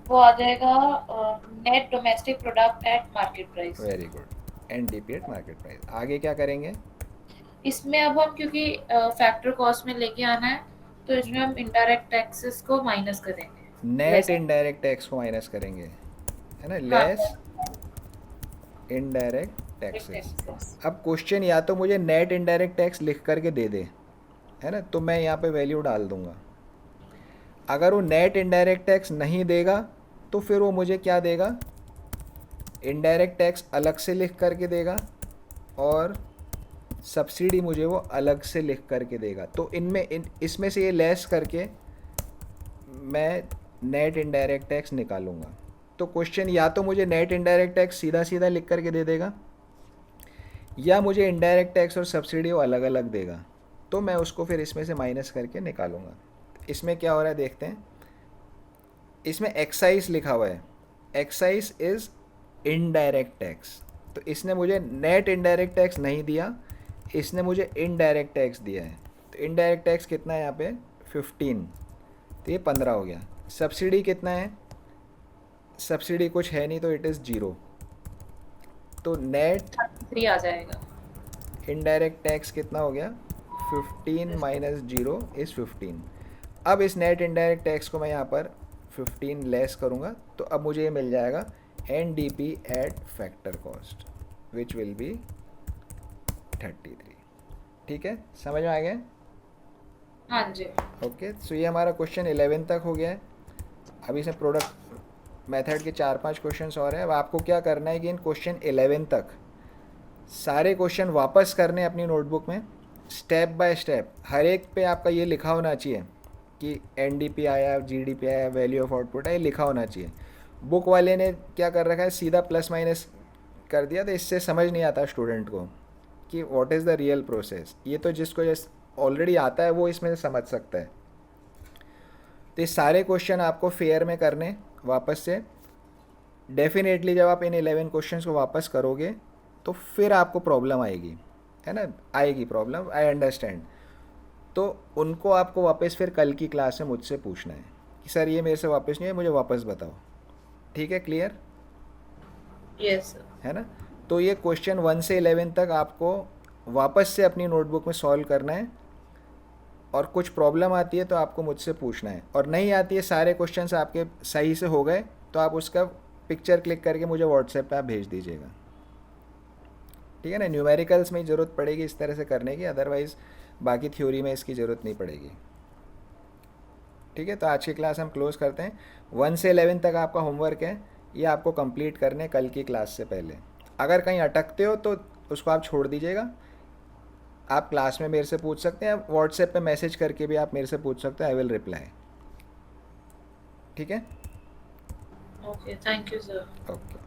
B: वो आ जाएगा net domestic product at market price.
A: Very good, N D P at market price. आगे क्या करेंगे?
B: इसमें अब हम क्योंकि फैक्टर कॉस्ट में लेके आना है, तो इसमें हम इनडायरेक्ट टैक्सेस को माइनस करेंगे।
A: Net
B: less.
A: इनडायरेक्ट टैक्स को माइनस करेंगे, है ना,
B: हाँ,
A: लेस इनडायरेक्ट टैक्सेस।
B: टैक्सेस।
A: अब क्वेश्चन या तो मुझे नेट इनडायरेक्ट टैक्स लिख करके दे दे, है ना, तो मैं यहाँ पे वैल्यू डाल दूंगा। अगर वो नेट इनडायरेक्ट टैक्स नहीं देगा तो फिर वो मुझे क्या देगा, इनडायरेक्ट टैक्स अलग से लिख करके देगा और सब्सिडी मुझे वो अलग से लिख करके देगा। तो इसमें से ये लेस करके मैं नेट इनडायरेक्ट टैक्स निकालूंगा। तो क्वेश्चन या तो मुझे नेट इनडायरेक्ट टैक्स सीधा सीधा लिख करके दे देगा, या मुझे इनडायरेक्ट टैक्स और सब्सिडी वो अलग अलग देगा। तो मैं उसको फिर इसमें से माइनस करके निकालूंगा। इसमें क्या हो रहा है देखते हैं। इसमें एक्साइज लिखा हुआ है, एक्साइज इज इनडायरेक्ट टैक्स। तो इसने मुझे नेट इनडायरेक्ट टैक्स नहीं दिया, इसने मुझे इनडायरेक्ट टैक्स दिया है। तो इनडायरेक्ट टैक्स कितना है यहाँ पे 15, तो ये 15 हो गया। सब्सिडी कितना है, सब्सिडी कुछ है नहीं तो इट इज़ 0। तो नेट
B: 3 आ जाएगा।
A: इनडायरेक्ट टैक्स कितना हो गया, 15 माइनस 0 इज़ 15। अब इस नेट इनडायरेक्ट टैक्स को मैं यहाँ पर 15 लेस करूँगा, तो अब मुझे ये मिल जाएगा N D P at factor cost which will be 33। ठीक है, समझ में आ गया।
B: हाँ जी।
A: ओके, सो ये हमारा क्वेश्चन 11 तक हो गया है। अभी इसमें प्रोडक्ट मेथड के 4-5 क्वेश्चन और हैं। अब आपको क्या करना है कि इन क्वेश्चन 11 तक सारे क्वेश्चन वापस करने अपनी नोटबुक में, स्टेप बाय स्टेप। हर एक पे आपका ये लिखा होना चाहिए कि एनडीपी आया, जीडीपी आया, वैल्यू ऑफ आउटपुट आया, ये लिखा होना चाहिए। बुक वाले ने क्या कर रखा है, सीधा प्लस माइनस कर दिया, तो इससे समझ नहीं आता स्टूडेंट को कि what is the real process. ये तो जिसको ऑलरेडी आता है वो इसमें से समझ सकता है। तो ये सारे क्वेश्चन आपको फेयर में करने वापस से। डेफिनेटली जब आप इन 11 क्वेश्चंस को वापस करोगे तो फिर आपको प्रॉब्लम आएगी, है ना, आएगी प्रॉब्लम, आई अंडरस्टैंड। तो उनको आपको वापस फिर कल की क्लास में मुझसे पूछना है कि सर ये मेरे से वापस नहीं है, मुझे वापस बताओ। ठीक है, क्लियर
B: यस सर।
A: है ना। तो ये क्वेश्चन 1 से 11 तक आपको वापस से अपनी नोटबुक में सॉल्व करना है, और कुछ प्रॉब्लम आती है तो आपको मुझसे पूछना है, और नहीं आती है, सारे क्वेश्चंस आपके सही से हो गए तो आप उसका पिक्चर क्लिक करके मुझे व्हाट्सएप पे आप भेज दीजिएगा। ठीक है ना, न्यूमेरिकल्स में ही ज़रूरत पड़ेगी इस तरह से करने की, अदरवाइज़ बाकी थ्योरी में इसकी ज़रूरत नहीं पड़ेगी। ठीक है, तो आज की क्लास हम क्लोज़ करते हैं। 1 से 11 तक आपका होमवर्क है, ये आपको कंप्लीट करने कल की क्लास से पहले। अगर कहीं अटकते हो तो उसको आप छोड़ दीजिएगा, आप क्लास में मेरे से पूछ सकते हैं, व्हाट्सएप पे मैसेज करके भी आप मेरे से पूछ सकते हैं, आई विल रिप्लाई। ठीक है,
B: okay, thank you sir.
A: Okay.